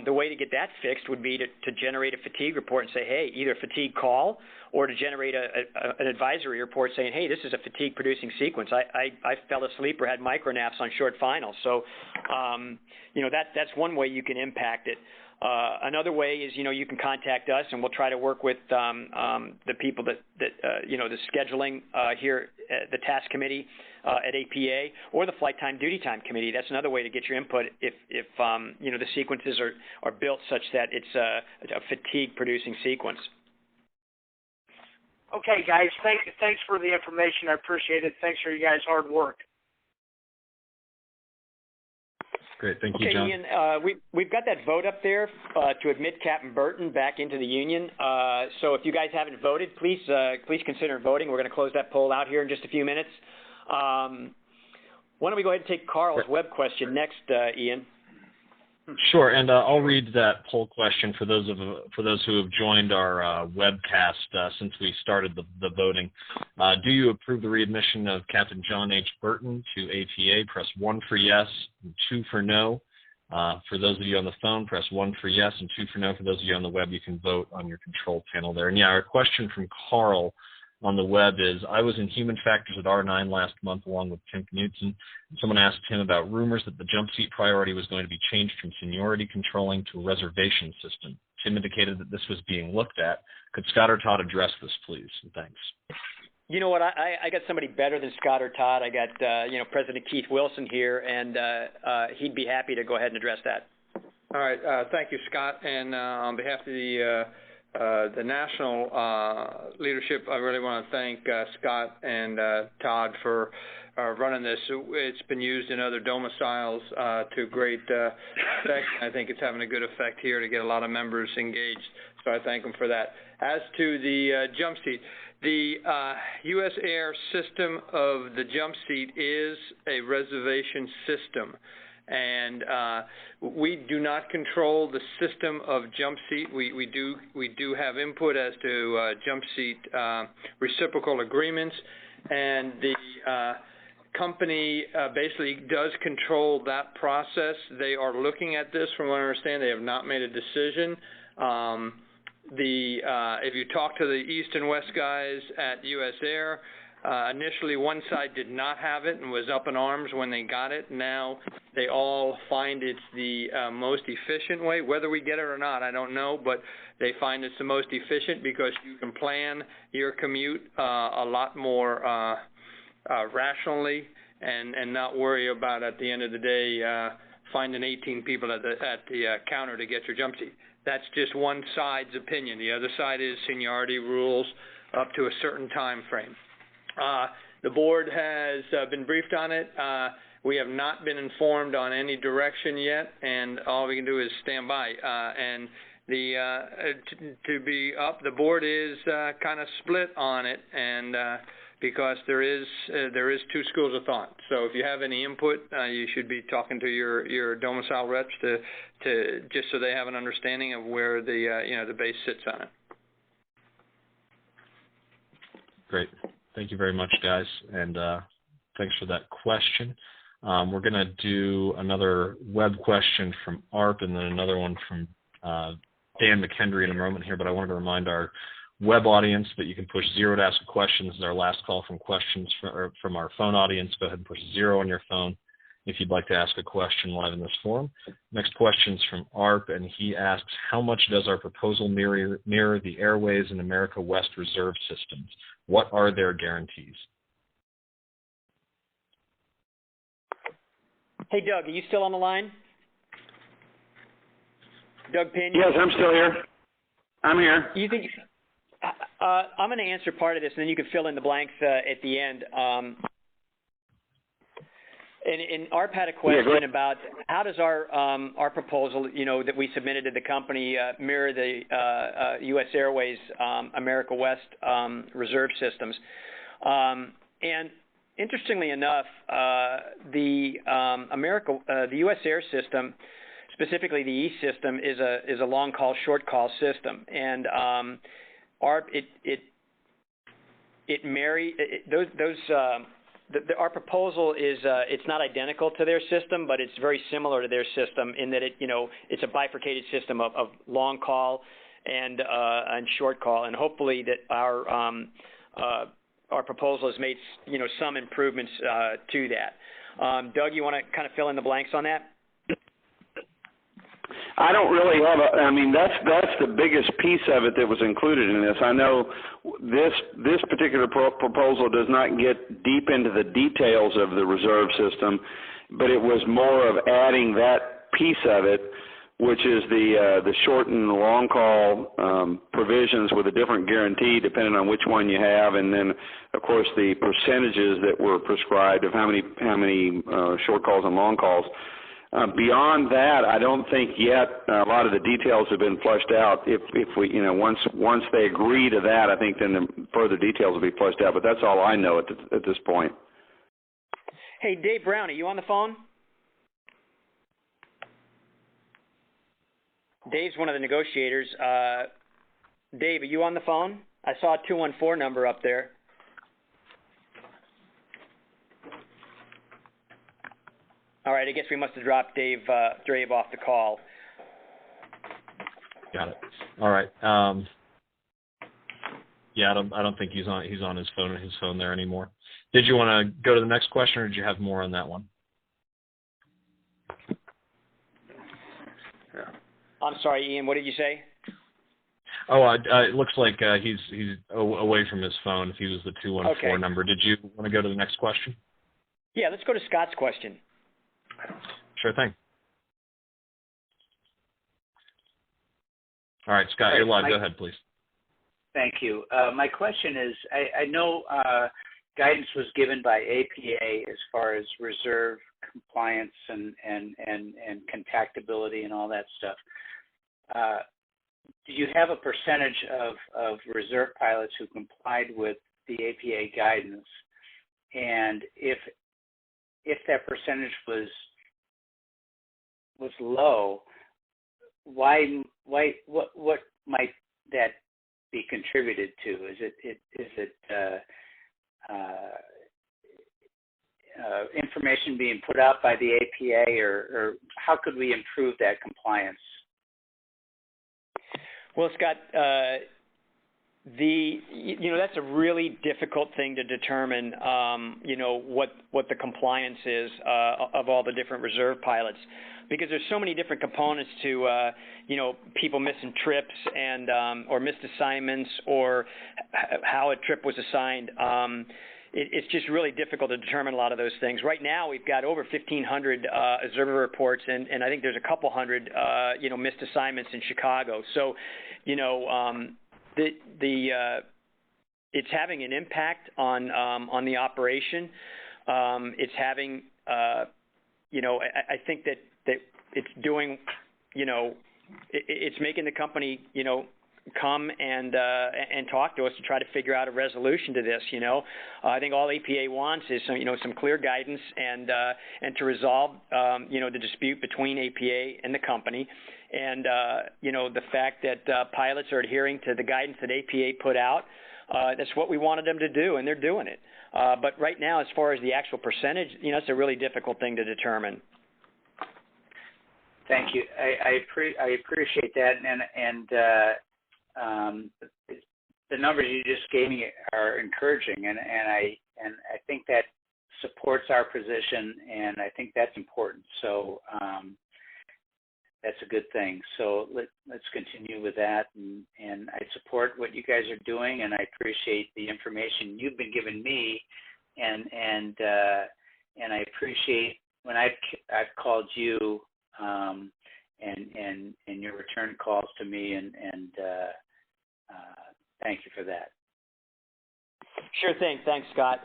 the way to get that fixed would be to generate a fatigue report and say, hey, either a fatigue call or to generate an advisory report saying, hey, this is a fatigue-producing sequence. I fell asleep or had micronaps on short finals. So, that's one way you can impact it. Another way is, you can contact us, and we'll try to work with the people that the scheduling here, the task committee at APA, or the flight time duty time committee. That's another way to get your input if the sequences are built such that it's a fatigue-producing sequence. Okay, guys. Thanks for the information. I appreciate it. Thanks for you guys' hard work. Great. Thank you, John. Okay, Ian, we've got that vote up there to admit Captain Burton back into the Union. So if you guys haven't voted, please consider voting. We're going to close that poll out here in just a few minutes. Why don't we go ahead and take Carl's web question next, Ian? Sure, and I'll read that poll question for those who have joined our webcast since we started the voting. Do you approve the readmission of Captain John H. Burton to APA? Press 1 for yes, and 2 for no. For those of you on the phone, press 1 for yes and 2 for no. For those of you on the web, you can vote on your control panel there. And our question from Carl on the web is, I was in human factors at R9 last month along with Tim Knudsen. Someone asked him about rumors that the jump seat priority was going to be changed from seniority controlling to a reservation system. Tim indicated that this was being looked at. Could Scott or Todd address this, please? Thanks. You know what? I got somebody better than Scott or Todd. I got President Keith Wilson here, and he'd be happy to go ahead and address that. All right. Thank you, Scott. And on behalf of the national leadership, I really want to thank Scott and Todd for running this. It's been used in other domiciles to great effect. I think it's having a good effect here to get a lot of members engaged, so I thank them for that. As to the jump seat, the U.S. Air system of the jump seat is a reservation system. And we do not control the system of jump seat. We do have input as to jump seat reciprocal agreements, and the company basically does control that process. They are looking at this, from what I understand. They have not made a decision. If you talk to the East and West guys at U.S. Air, initially one side did not have it and was up in arms when they got it. Now they all find it's the most efficient way. Whether we get it or not, I don't know, but they find it's the most efficient because you can plan your commute a lot more rationally and not worry about, at the end of the day, finding 18 people at the counter to get your jump seat. That's just one side's opinion. The other side is seniority rules up to a certain time frame. The board has been briefed on it. We have not been informed on any direction yet, and all we can do is stand by. And to be up, the board is kind of split on it, and because there is two schools of thought. So if you have any input, you should be talking to your domicile reps to just so they have an understanding of where the base sits on it. Great. Thank you very much, guys, and thanks for that question. We're going to do another web question from ARP and then another one from Dan McHenry in a moment here, but I wanted to remind our web audience that you can push 0 to ask a question. This is our last call from questions from our phone audience. Go ahead and push 0 on your phone if you'd like to ask a question live in this forum. Next question is from ARP, and he asks, how much does our proposal mirror the Airways and America West reserve systems? What are their guarantees? Hey, Doug, are you still on the line? Doug Pinion? Yes, I'm still here. I'm here. You think? I'm going to answer part of this, and then you can fill in the blanks at the end. And Arp had a question about how does our proposal, that we submitted to the company, mirror the U.S. Airways America West reserve systems. And interestingly enough, the U.S. Air system, specifically the East system, is a long call, short call system, and our proposal is it's not identical to their system, but it's very similar to their system in that it's a bifurcated system of long call and short call, and hopefully that our proposal has made some improvements to that. Doug, you want to kind of fill in the blanks on that? I don't really have that's the biggest piece of it that was included in this. I know this particular proposal does not get deep into the details of the reserve system, but it was more of adding that piece of it, which is the short and long call provisions with a different guarantee depending on which one you have, and then of course the percentages that were prescribed of how many short calls and long calls. Beyond that, I don't think yet a lot of the details have been fleshed out. If we, once they agree to that, I think then the further details will be fleshed out. But that's all I know at this point. Hey, Dave Brown, are you on the phone? Dave's one of the negotiators. Dave, are you on the phone? I saw a 214 number up there. All right, I guess we must have dropped Dave off the call. Got it. All right. Yeah, I don't think he's on his phone there anymore. Did you want to go to the next question, or did you have more on that one? Yeah. I'm sorry, Ian. What did you say? Oh, it looks like he's away from his phone. If he was the 214 number, did you want to go to the next question? Yeah, let's go to Scott's question. Sure thing. All right, Scott, you're live. Go ahead, please. Thank you. My question is, I know guidance was given by APA as far as reserve compliance and contactability and all that stuff. Do you have a percentage of reserve pilots who complied with the APA guidance? And if that percentage was low, what might that be contributed to? Is it information being put out by the APA, or how could we improve that compliance? Well, Scott, that's a really difficult thing to determine. What the compliance is of all the different reserve pilots, because there's so many different components to people missing trips and or missed assignments, or how a trip was assigned. It's just really difficult to determine a lot of those things. Right now, we've got over 1,500 observer reports, and I think there's a couple hundred missed assignments in Chicago. So, it's having an impact on the operation. It's having, I think that it's doing, it's making the company, come and talk to us to try to figure out a resolution to this. I think all APA wants is some clear guidance and to resolve the dispute between APA and the company, and the fact that pilots are adhering to the guidance that APA put out. That's what we wanted them to do, and they're doing it. But right now, as far as the actual percentage, it's a really difficult thing to determine. Thank you. I appreciate that, and the numbers you just gave me are encouraging, and I think that supports our position, and I think that's important. So that's a good thing. So let's continue with that, and I support what you guys are doing, and I appreciate the information you've been giving me, and I appreciate when I've called you, and your return calls to me, and thank you for that. Sure thing. Thanks, Scott.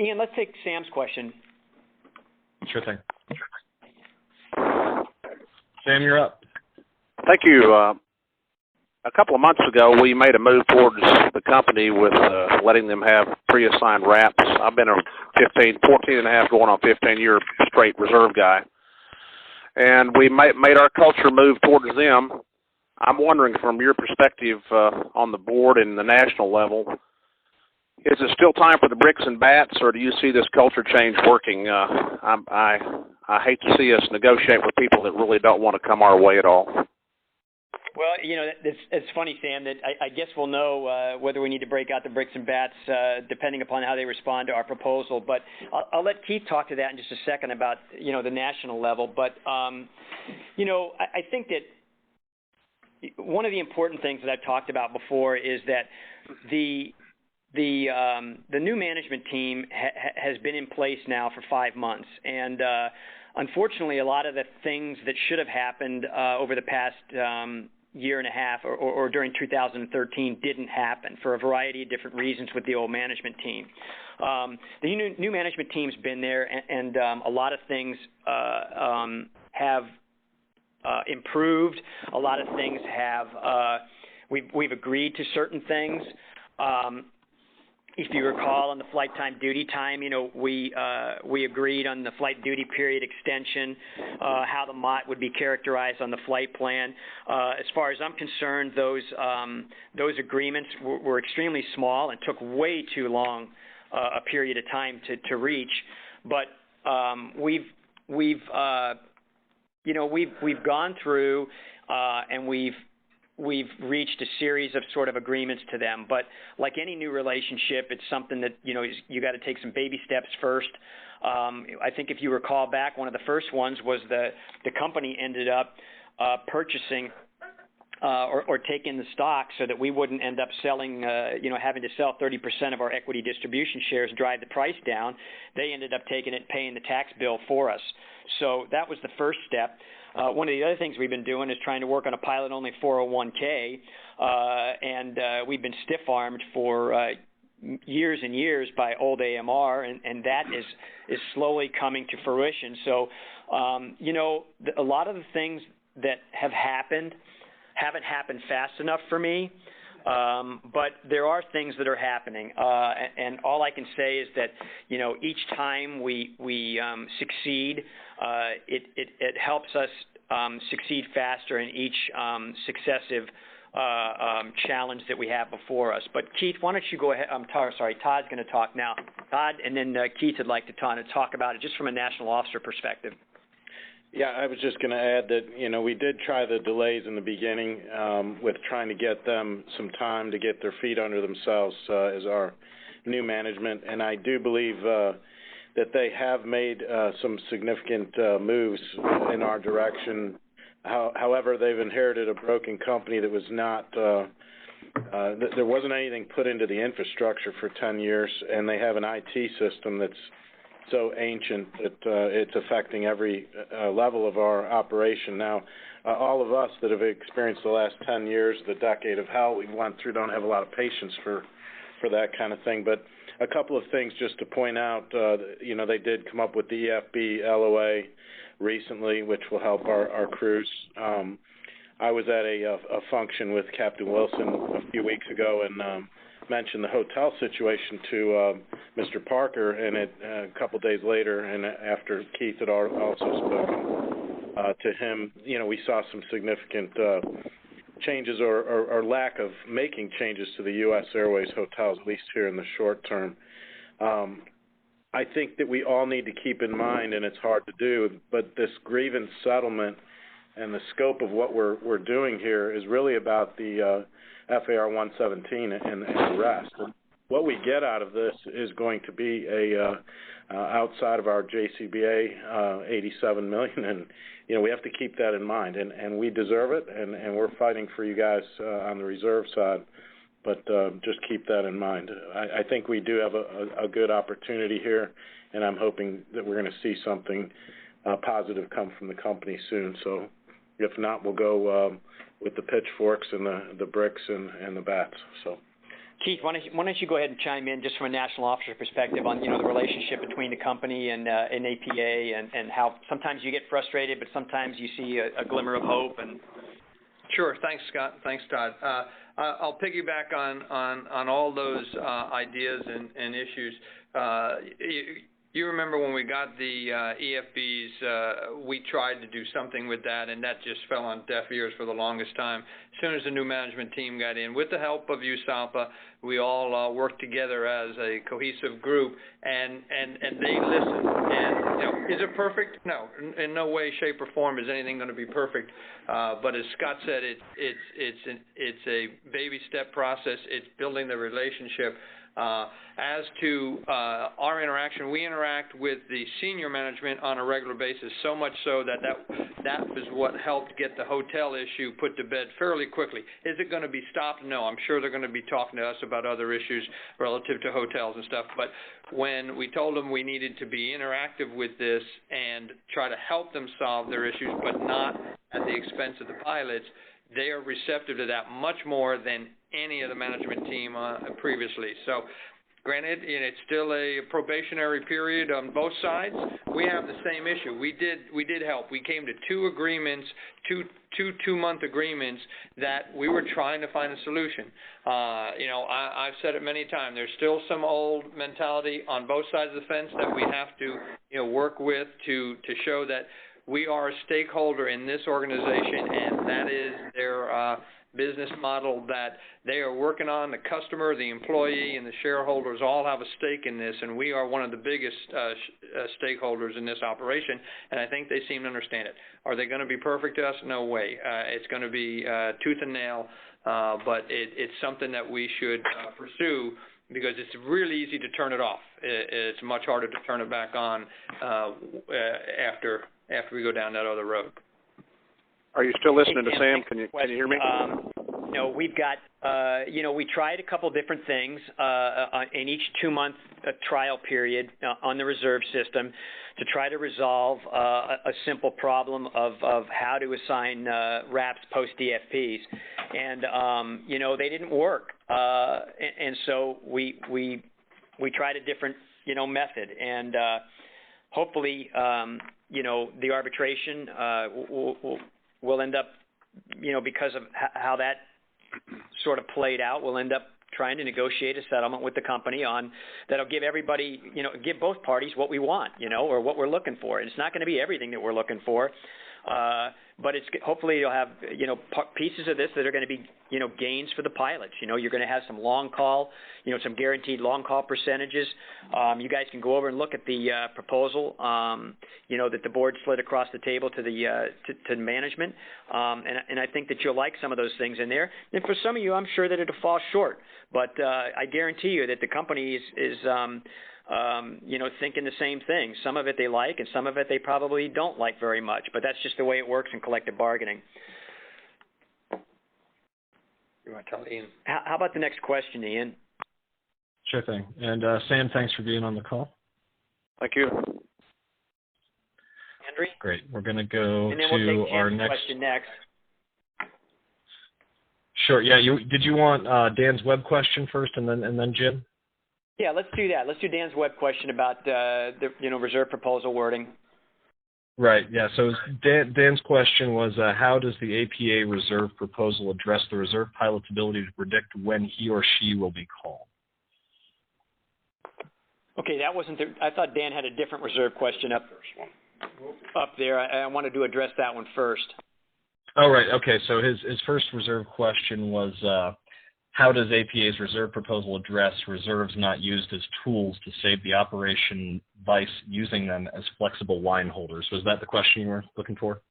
Ian, let's take Sam's question. Sure thing. Sam, you're up. Thank you. A couple of months ago, we made a move towards the company with letting them have pre-assigned wraps. I've been a 14 and a half, going on 15-year straight reserve guy. And we made our culture move towards them. I'm wondering, from your perspective on the board and the national level, is it still time for the bricks and bats, or do you see this culture change working? I hate to see us negotiate with people that really don't want to come our way at all. Well, it's funny, Sam, that I guess we'll know whether we need to break out the bricks and bats depending upon how they respond to our proposal. But I'll let Keith talk to that in just a second about, the national level. But, I think that one of the important things that I've talked about before is that the new management team has been in place now for 5 months. And unfortunately, a lot of the things that should have happened over the past year and a half or during 2013 didn't happen for a variety of different reasons with the old management team. The new management team's been there, and a lot of things have improved. A lot of things have we've agreed to certain things. If you recall, on the flight time duty time, we agreed on the flight duty period extension, how the MOT would be characterized on the flight plan. As far as I'm concerned, those agreements were extremely small and took way too long a period of time to reach. But we've gone through and we've reached a series of sort of agreements to them. But like any new relationship, it's something that, you got to take some baby steps first. I think if you recall back, one of the first ones was the company ended up purchasing or taking the stock so that we wouldn't end up selling, having to sell 30% of our equity distribution shares, drive the price down. They ended up taking it, paying the tax bill for us. So that was the first step. One of the other things we've been doing is trying to work on a pilot-only 401k, and we've been stiff-armed for years and years by old AMR, and that is slowly coming to fruition. So, a lot of the things that have happened haven't happened fast enough for me, but there are things that are happening, and all I can say is that, each time we succeed, it helps us succeed faster in each successive challenge that we have before us. But Keith, why don't you go ahead? Todd's going to talk now. Todd, and then Keith would like to talk about it just from a national officer perspective. Yeah, I was just going to add that, we did try the delays in the beginning with trying to get them some time to get their feet under themselves as our new management. And I do believe that they have made some significant moves in our direction. However, they've inherited a broken company that was not there wasn't anything put into the infrastructure for 10 years, and they have an IT system that's so ancient that it's affecting every level of our operation. Now, all of us that have experienced the last 10 years, the decade of hell we went through, don't have a lot of patience for that kind of thing. But a couple of things just to point out, they did come up with the EFB LOA recently, which will help our crews. I was at a function with Captain Wilson a few weeks ago and mentioned the hotel situation to Mr. Parker, and a couple days later, and after Keith had also spoken to him, we saw some significant changes or lack of making changes to the U.S. Airways hotels, at least here in the short term. I think that we all need to keep in mind, and it's hard to do, but this grievance settlement and the scope of what we're doing here is really about the FAR 117 and the rest. And what we get out of this is going to be outside of our JCBA $87 million, and we have to keep that in mind, and we deserve it, and we're fighting for you guys on the reserve side, but just keep that in mind. I think we do have a good opportunity here, and I'm hoping that we're going to see something positive come from the company soon. So if not, we'll go with the pitchforks and the bricks and the bats. So Keith, why don't you go ahead and chime in just from a national officer perspective on, the relationship between the company and APA and how sometimes you get frustrated, but sometimes you see a glimmer of hope. And Sure. Thanks, Scott. Thanks, Todd. I'll piggyback on all those ideas and issues. You remember when we got the EFBs, we tried to do something with that, and that just fell on deaf ears for the longest time. As soon as the new management team got in, with the help of USAPA, we all worked together as a cohesive group, and they listened. And is it perfect? No, in no way, shape, or form is anything going to be perfect. But as Scott said, it's a baby step process. It's building the relationship. As to our interaction, we interact with the senior management on a regular basis, so much so that was what helped get the hotel issue put to bed fairly quickly. Is it going to be stopped? No. I'm sure they're going to be talking to us about other issues relative to hotels and stuff. But when we told them we needed to be interactive with this and try to help them solve their issues, but not at the expense of the pilots, they are receptive to that much more than any of the management team previously. So, granted, it's still a probationary period on both sides. We have the same issue. We did help. We came to two agreements, two-month agreements that we were trying to find a solution. I've said it many times. There's still some old mentality on both sides of the fence that we have to work with to show that we are a stakeholder in this organization, and that is their business model that they are working on. The customer, the employee, and the shareholders all have a stake in this, and we are one of the biggest stakeholders in this operation, and I think they seem to understand it. Are they going to be perfect to us? No way. It's going to be tooth and nail, but it's something that we should pursue, because it's really easy to turn it off. It's much harder to turn it back on after we go down that other road. Are you still listening to Sam? Can you hear me? We've got, we tried a couple different things in each 2-month trial period on the reserve system to try to resolve a simple problem of how to assign RAPs post-DFPs. And, they didn't work. And so we tried a different, method. And hopefully, the arbitration will end up, because of how that sort of played out, we'll end up trying to negotiate a settlement with the company that'll give everybody, give both parties what we want, or what we're looking for. And it's not going to be everything that we're looking for, but hopefully you'll have, pieces of this that are going to be, gains for the pilots. You're going to have some long call, some guaranteed long call percentages. You guys can go over and look at the proposal, that the board slid across the table to the to management, and I think that you'll like some of those things in there. And for some of you, I'm sure that it'll fall short, but I guarantee you that the company is thinking the same thing. Some of it they like, and some of it they probably don't like very much, but that's just the way it works in collective bargaining. You want to tell Ian? How about the next question, Ian? Sure thing. And Sam, thanks for being on the call. Thank you. Henry? Great. We're going to go and then we'll to take our Dan's next question next. Sure. Yeah. Did you want Dan's web question first, and then Jim? Yeah, let's do that. Let's do Dan's web question about the reserve proposal wording. Right. Yeah. So Dan's question was, how does the APA reserve proposal address the reserve pilot's ability to predict when he or she will be called? Okay, that wasn't I thought Dan had a different reserve question up there. I wanted to address that one first. Oh, right. Okay. So his first reserve question was, how does APA's reserve proposal address reserves not used as tools to save the operation vice using them as flexible line holders? Was that the question you were looking for?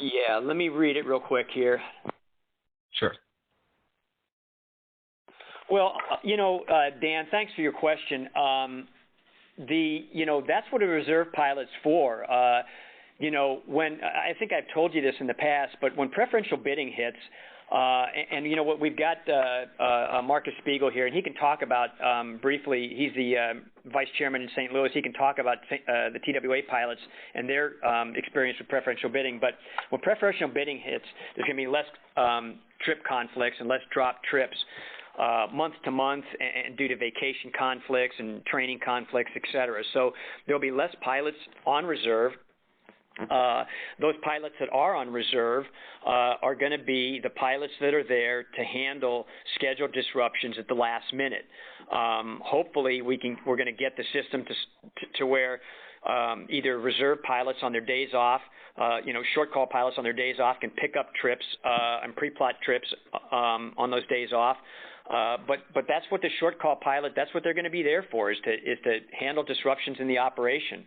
Yeah, let me read it real quick here. Sure. Well, Dan, thanks for your question. That's what a reserve pilot's for. when I think I've told you this in the past, but when preferential bidding hits, and you know what, we've got Marcus Spiegel here, and he can talk about briefly. He's the vice chairman in St. Louis. He can talk about the TWA pilots and their experience with preferential bidding. But when preferential bidding hits, there's going to be less trip conflicts and less drop trips month to month, and due to vacation conflicts and training conflicts, et cetera. So there'll be less pilots on reserve. Those pilots that are on reserve are going to be the pilots that are there to handle schedule disruptions at the last minute. Hopefully, we're going to get the system to where either reserve pilots on their days off, short call pilots on their days off can pick up trips and pre-plot trips on those days off. But that's what the short call pilot, that's what they're going to be there for, is to handle disruptions in the operation.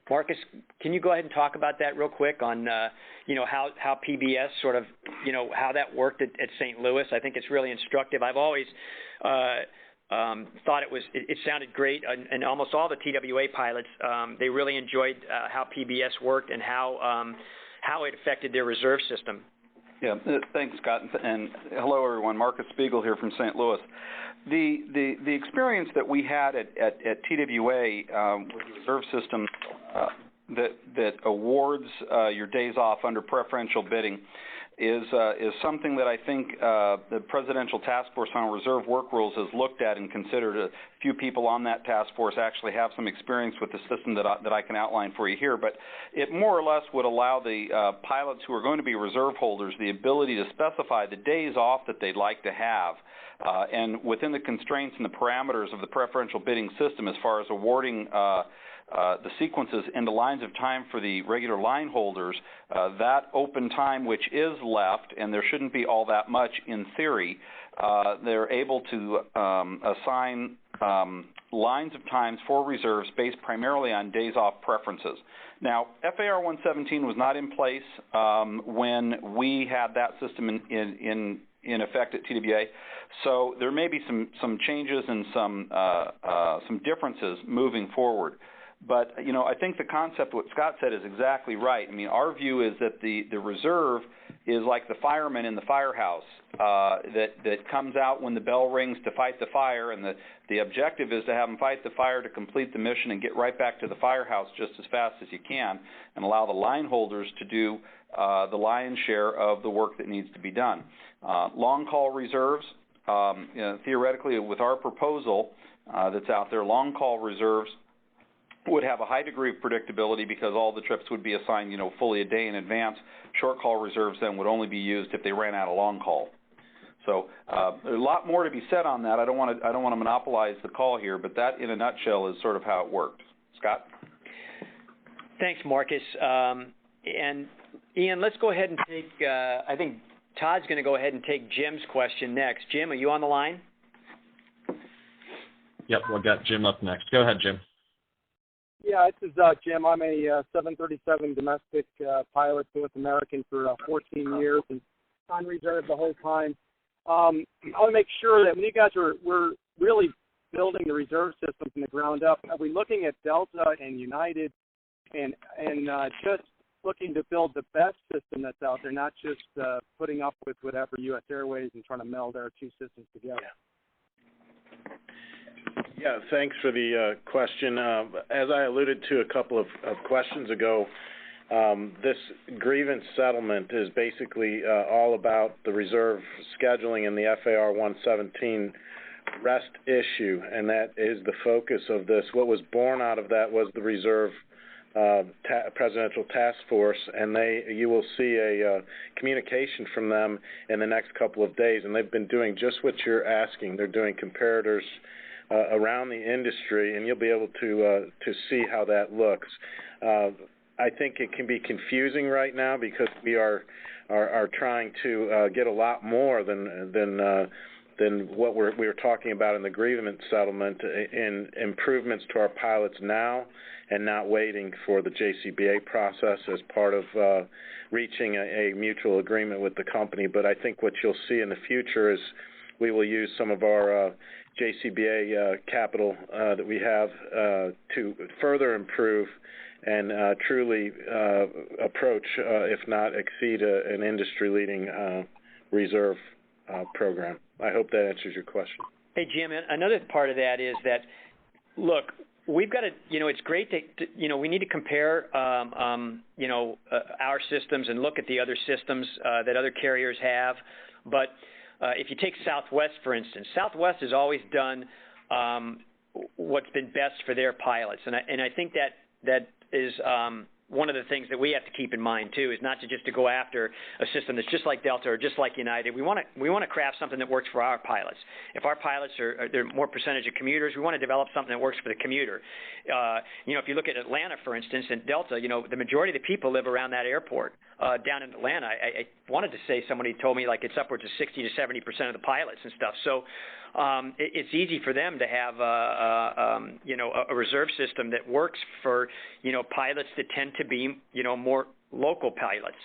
Marcus, can you go ahead and talk about that real quick on, how PBS sort of, how that worked at St. Louis? I think it's really instructive. I've always thought it sounded great, and almost all the TWA pilots, they really enjoyed how PBS worked and how it affected their reserve system. Yeah, thanks, Scott, and hello, everyone. Marcus Spiegel here from St. Louis. The experience that we had at TWA with the reserve system that awards your days off under preferential bidding is something that I think the Presidential Task Force on Reserve Work Rules has looked at and considered. A few people on that task force actually have some experience with the system that I can outline for you here, but it more or less would allow the pilots who are going to be reserve holders the ability to specify the days off that they'd like to have. And within the constraints and the parameters of the preferential bidding system as far as awarding the sequences and the lines of time for the regular line holders, that open time which is left, and there shouldn't be all that much in theory, they're able to assign lines of times for reserves based primarily on days off preferences. Now, FAR 117 was not in place when we had that system in effect at TWA, so there may be some changes and some differences moving forward. But, I think the concept, what Scott said, is exactly right. I mean, our view is that the reserve is like the fireman in the firehouse that comes out when the bell rings to fight the fire, and the objective is to have them fight the fire to complete the mission and get right back to the firehouse just as fast as you can, and allow the line holders to do the lion's share of the work that needs to be done. Long call reserves, theoretically, with our proposal that's out there, long call reserves would have a high degree of predictability because all the trips would be assigned, fully a day in advance. Short call reserves then would only be used if they ran out of long call. So there's a lot more to be said on that. I don't want to monopolize the call here, but that, in a nutshell, is sort of how it worked. Scott? Thanks, Marcus. And Ian, let's go ahead and take. I think Todd's going to go ahead and take Jim's question next. Jim, are you on the line? Yep, we've got Jim up next. Go ahead, Jim. Yeah, this is Jim. I'm a 737 domestic pilot, North American, for 14 years and on reserve the whole time. I want to make sure that when you guys were really building the reserve system from the ground up, are we looking at Delta and United and just looking to build the best system that's out there, not just putting up with whatever U.S. Airways and trying to meld our two systems together? Yeah, thanks for the question. As I alluded to a couple of questions ago, this grievance settlement is basically all about the reserve scheduling and the FAR 117 rest issue, and that is the focus of this. What was born out of that was the reserve Presidential Task Force, and you will see a communication from them in the next couple of days, and they've been doing just what you're asking. They're doing comparators around the industry, and you'll be able to see how that looks. I think it can be confusing right now because we are trying to get a lot more than what we were talking about in the grievance settlement in improvements to our pilots now, and not waiting for the JCBA process as part of reaching a mutual agreement with the company. But I think what you'll see in the future is we will use some of our JCBA capital that we have to further improve and truly approach, if not exceed, an industry-leading reserve program. I hope that answers your question. Hey, Jim, another part of that is that, look, we've got to, it's great to we need to compare, our systems and look at the other systems that other carriers have. But if you take Southwest, for instance, Southwest has always done what's been best for their pilots. And I think that is one of the things that we have to keep in mind too, is not to go after a system that's just like Delta or just like United. We want to craft something that works for our pilots. If our pilots are more percentage of commuters, we want to develop something that works for the commuter. If you look at Atlanta, for instance, and Delta, the majority of the people live around that airport. Down in Atlanta, I wanted to say, somebody told me like it's upwards of 60 to 70% of the pilots and stuff. So it's easy for them to have a reserve system that works for pilots that tend to be more local pilots.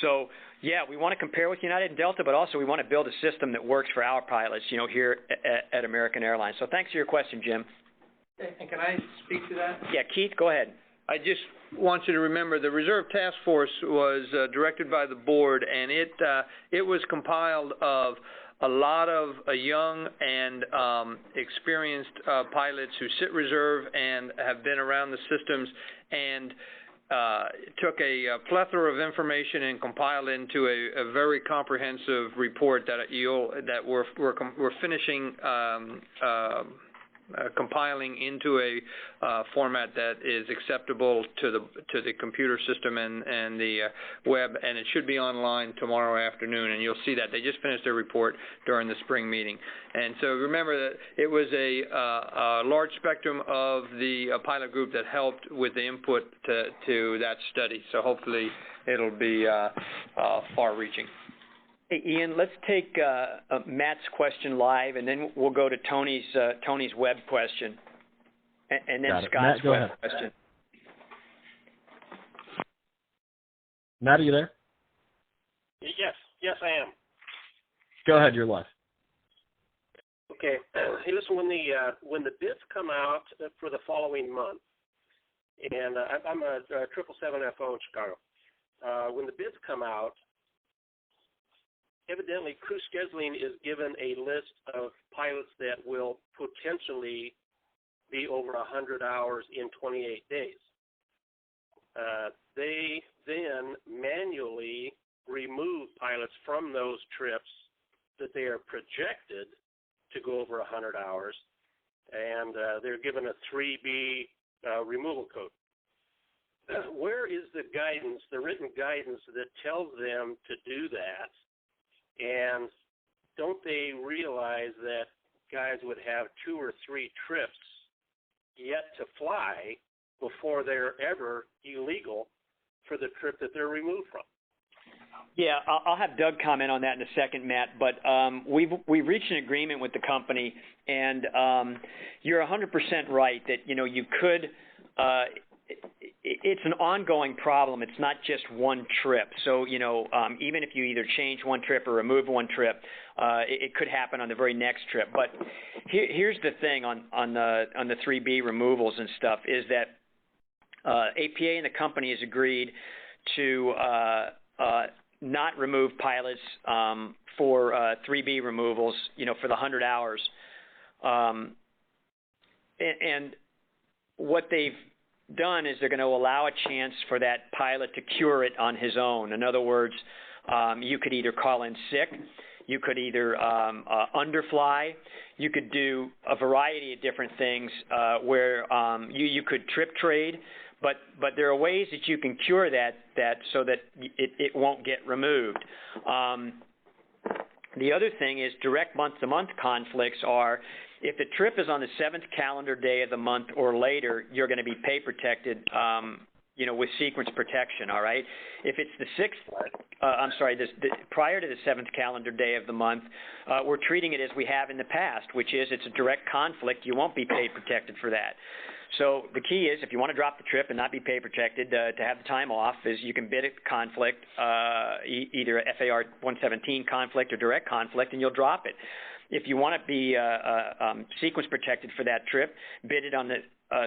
So yeah, we want to compare with United and Delta, but also we want to build a system that works for our pilots here at American Airlines. So thanks for your question, Jim. And can I speak to that? Yeah, Keith, go ahead. I just want you to remember the Reserve Task Force was directed by the board, and it was compiled of a lot of young and experienced pilots who sit reserve and have been around the systems, and took a plethora of information and compiled into a very comprehensive report that we're finishing compiling into a format that is acceptable to the computer system and the web, and it should be online tomorrow afternoon, and you'll see that. They just finished their report during the spring meeting. And so remember that it was a large spectrum of the pilot group that helped with the input to that study, so hopefully it'll be far-reaching. Hey, Ian, let's take Matt's question live, and then we'll go to Tony's web question, and then Scott's Matt, web question. Matt, are you there? Yes, I am. Go ahead, you're live. Okay. Hey, listen, when the bids come out for the following month, and I'm a 777FO in Chicago. When the bids come out, evidently, crew scheduling is given a list of pilots that will potentially be over 100 hours in 28 days. They then manually remove pilots from those trips that they are projected to go over 100 hours, and they're given a 3B removal code. Where is the guidance, the written guidance that tells them to do that? And don't they realize that guys would have 2 or 3 trips yet to fly before they're ever illegal for the trip that they're removed from? Yeah, I'll have Doug comment on that in a second, Matt. But we've reached an agreement with the company, and you're 100% right that you could. It's an ongoing problem. It's not just one trip. So even if you either change one trip or remove one trip, it could happen on the very next trip. But here's the thing on the 3B removals and stuff is that APA and the company has agreed to not remove pilots for 3B removals, for the 100 hours. And what they've done is they're going to allow a chance for that pilot to cure it on his own. In other words, you could either call in sick, you could either underfly, you could do a variety of different things where you could trip trade, but there are ways that you can cure that so that it won't get removed. The other thing is direct month-to-month conflicts are if the trip is on the 7th calendar day of the month or later, you're going to be pay protected, with sequence protection, all right? If it's the 6th, prior to the 7th calendar day of the month, we're treating it as we have in the past, which is it's a direct conflict. You won't be pay protected for that. So the key is if you want to drop the trip and not be pay protected to have the time off is you can bid a conflict, either FAR 117 conflict or direct conflict, and you'll drop it. If you want to be sequence protected for that trip, bid it on the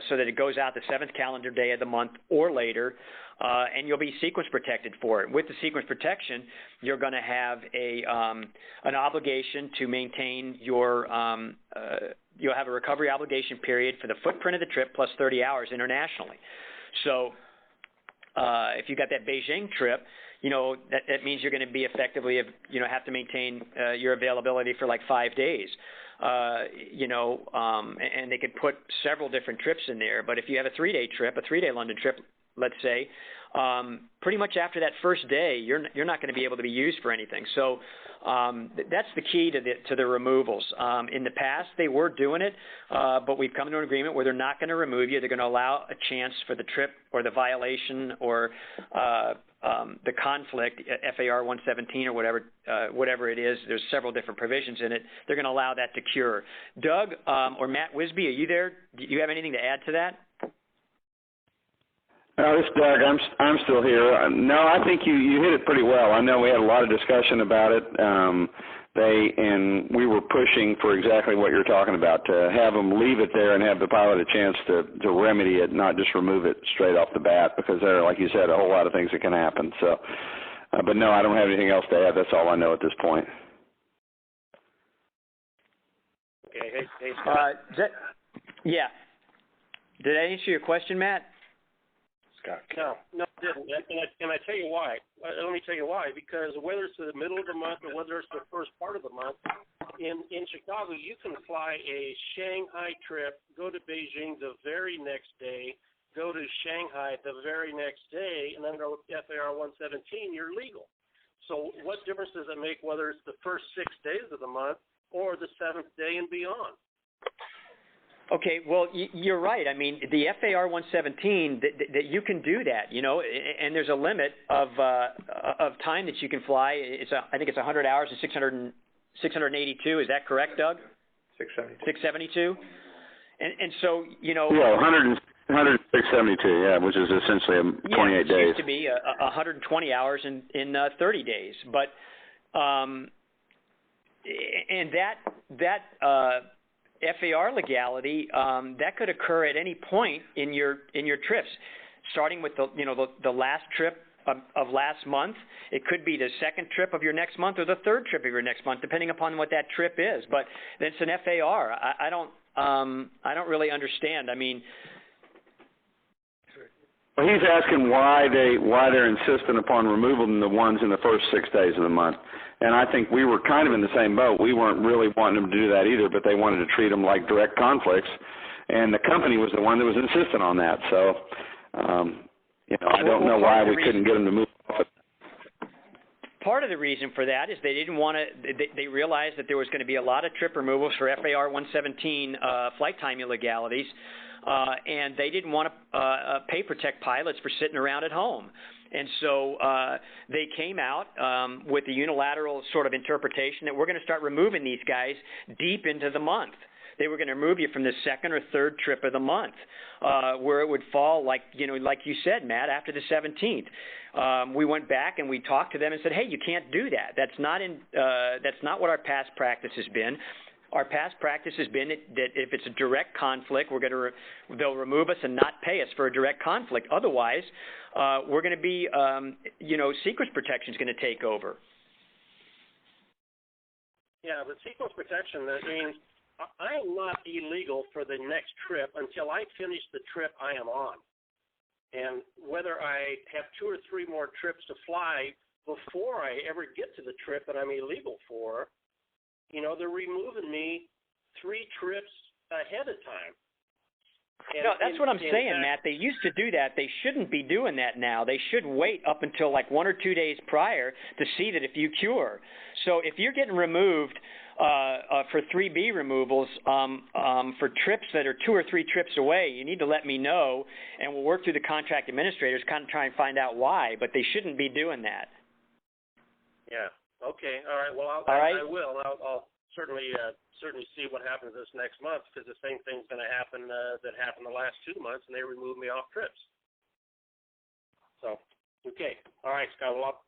so that it goes out the 7th calendar day of the month or later, and you'll be sequence protected for it. With the sequence protection, you're going to have an obligation to maintain your you'll have a recovery obligation period for the footprint of the trip plus 30 hours internationally. So if you got that Beijing trip, that means you're going to be effectively, have to maintain your availability for like 5 days. And they could put several different trips in there. But if you have a 3-day trip, a 3-day London trip, let's say, pretty much after that first day, you're not going to be able to be used for anything. So that's the key to the removals. In the past, they were doing it, but we've come to an agreement where they're not going to remove you. They're going to allow a chance for the trip or the violation or the conflict, FAR 117 or whatever it is. There's several different provisions in it. They're going to allow that to cure. Doug or Matt Wisby, are you there? Do you have anything to add to that? No, this is Doug. I'm still here. No, I think you hit it pretty well. I know we had a lot of discussion about it. And we were pushing for exactly what you're talking about, to have them leave it there and have the pilot a chance to remedy it, not just remove it straight off the bat, because there are, like you said, a whole lot of things that can happen. So, but no, I don't have anything else to add. That's all I know at this point. Okay. Hey Scott. Yeah. Did I answer your question, Matt? No, it didn't. And I tell you why. Let me tell you why. Because whether it's the middle of the month or whether it's the first part of the month, in Chicago, you can fly a Shanghai trip, go to Beijing the very next day, go to Shanghai the very next day, and under FAR 117, you're legal. So what difference does it make whether it's the first 6 days of the month or the 7th day and beyond? Okay, well, you're right. I mean, the FAR 117, that you can do that, and there's a limit of time that you can fly. I think it's 100 hours and 682. Is that correct, Doug? 672. And so, Yeah, 106.72, yeah, which is essentially 28 days. It used to be 120 hours in 30 days. But, and that FAR legality, that could occur at any point in your trips, starting with the last trip of last month. It could be the second trip of your next month or the third trip of your next month, depending upon what that trip is. But it's an FAR. I don't really understand. I mean, well, he's asking why they're insistent upon removing the ones in the first 6 days of the month. And I think we were kind of in the same boat. We weren't really wanting them to do that either, but they wanted to treat them like direct conflicts. And the company was the one that was insistent on that. So, I don't know why we couldn't get them to move off it. Part of the reason for that is they didn't want to. They realized that there was going to be a lot of trip removals for FAR 117 flight time illegalities, and they didn't want to pay protect pilots for sitting around at home. And so they came out with a unilateral sort of interpretation that we're going to start removing these guys deep into the month. They were going to remove you from the second or third trip of the month, where it would fall, like you said, Matt, after the 17th. We went back and we talked to them and said, hey, you can't do that. That's not what our past practice has been. Our past practice has been that if it's a direct conflict, they'll remove us and not pay us for a direct conflict. Otherwise, we're going to be, sequence protection is going to take over. Yeah, but sequence protection, that means I am not illegal for the next trip until I finish the trip I am on. And whether I have 2 or 3 more trips to fly before I ever get to the trip that I'm illegal for, they're removing me 3 trips ahead of time. No, that's what I'm saying, Matt. They used to do that. They shouldn't be doing that now. They should wait up until like 1 or 2 days prior to see that if you cure. So if you're getting removed for 3B removals for trips that are 2 or 3 trips away, you need to let me know, and we'll work through the contract administrators, kind of try and find out why. But they shouldn't be doing that. Yeah. Okay. All right. Well, I will. I'll certainly see what happens this next month, because the same thing's going to happen that happened the last 2 months, and they removed me off trips. So, okay. All right, Scott. Well, I'll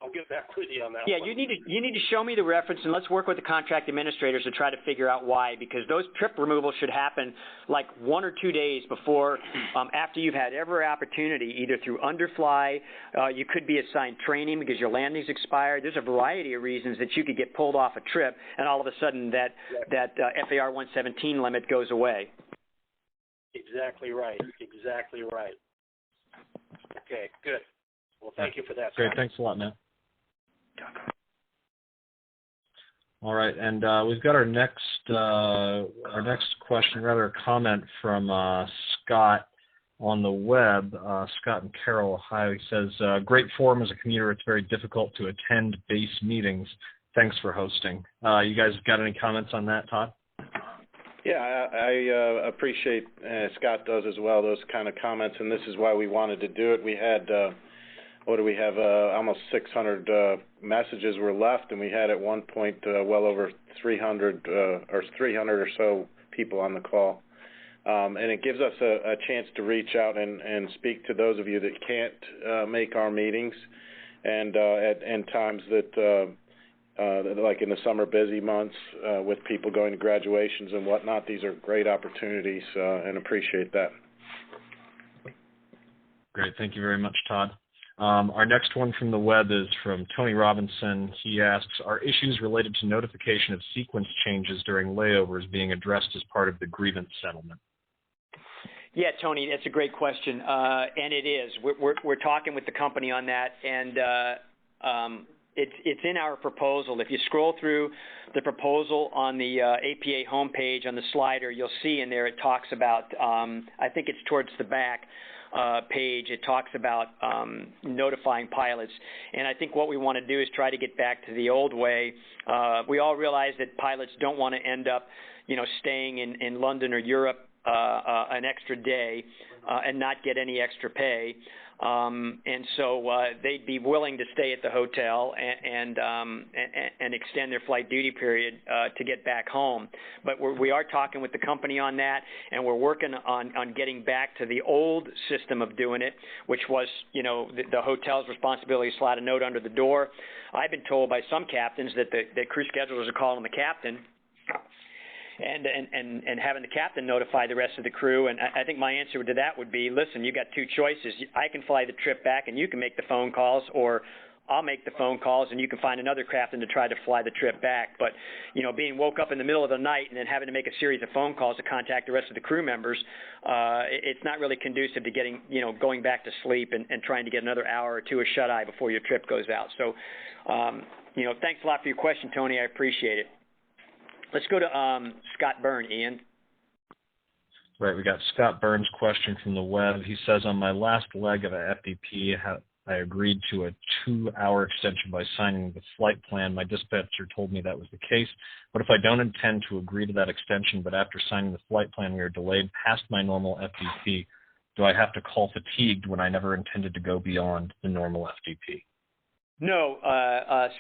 I'll get back with you on that Yeah, one. you need to show me the reference, and let's work with the contract administrators to try to figure out why, because those trip removals should happen like 1 or 2 days before, after you've had every opportunity, either through underfly, you could be assigned training because your landing's expired. There's a variety of reasons that you could get pulled off a trip, and all of a sudden that FAR 117 limit goes away. Exactly right. Exactly right. Okay, good. Well, thank you for that. Great. Thanks a lot, Matt. All right, and we've got our next question, rather a comment from Scott on the web. Scott in Carroll, Ohio. He says, "Great forum as a commuter. It's very difficult to attend base meetings. Thanks for hosting." You guys got any comments on that, Todd? Yeah, I appreciate, Scott does as well, those kind of comments, and this is why we wanted to do it. We had, what do we have, almost 600 messages were left, and we had at one point well over 300 or so people on the call. And it gives us a chance to reach out and speak to those of you that can't make our meetings, and at times that like in the summer busy months with people going to graduations and whatnot. These are great opportunities, and appreciate that. Great. Thank you very much, Todd. Our next one from the web is from Tony Robinson. He asks, are issues related to notification of sequence changes during layovers being addressed as part of the grievance settlement? Yeah, Tony, that's a great question, and it is. We're talking with the company on that, and it's in our proposal. If you scroll through the proposal on the APA homepage on the slider, you'll see in there it talks about, I think it's towards the back page, it talks about notifying pilots. And I think what we want to do is try to get back to the old way. We all realize that pilots don't want to end up, staying in London or Europe an extra day and not get any extra pay. And so they'd be willing to stay at the hotel and extend their flight duty period to get back home. But we are talking with the company on that, and we're working on getting back to the old system of doing it, which was, the hotel's responsibility to slide a note under the door. I've been told by some captains that the crew schedulers are calling the captain and having the captain notify the rest of the crew. And I think my answer to that would be, listen, you got two choices. I can fly the trip back and you can make the phone calls, or I'll make the phone calls and you can find another captain to try to fly the trip back. But, being woke up in the middle of the night and then having to make a series of phone calls to contact the rest of the crew members, it's not really conducive to getting, going back to sleep and trying to get another hour or two of shut-eye before your trip goes out. So, thanks a lot for your question, Tony. I appreciate it. Let's go to Scott Byrne, Ian. Right, we got Scott Byrne's question from the web. He says, on my last leg of a FDP, I agreed to a 2-hour extension by signing the flight plan. My dispatcher told me that was the case. But if I don't intend to agree to that extension, but after signing the flight plan we are delayed past my normal FDP, do I have to call fatigued when I never intended to go beyond the normal FDP? No,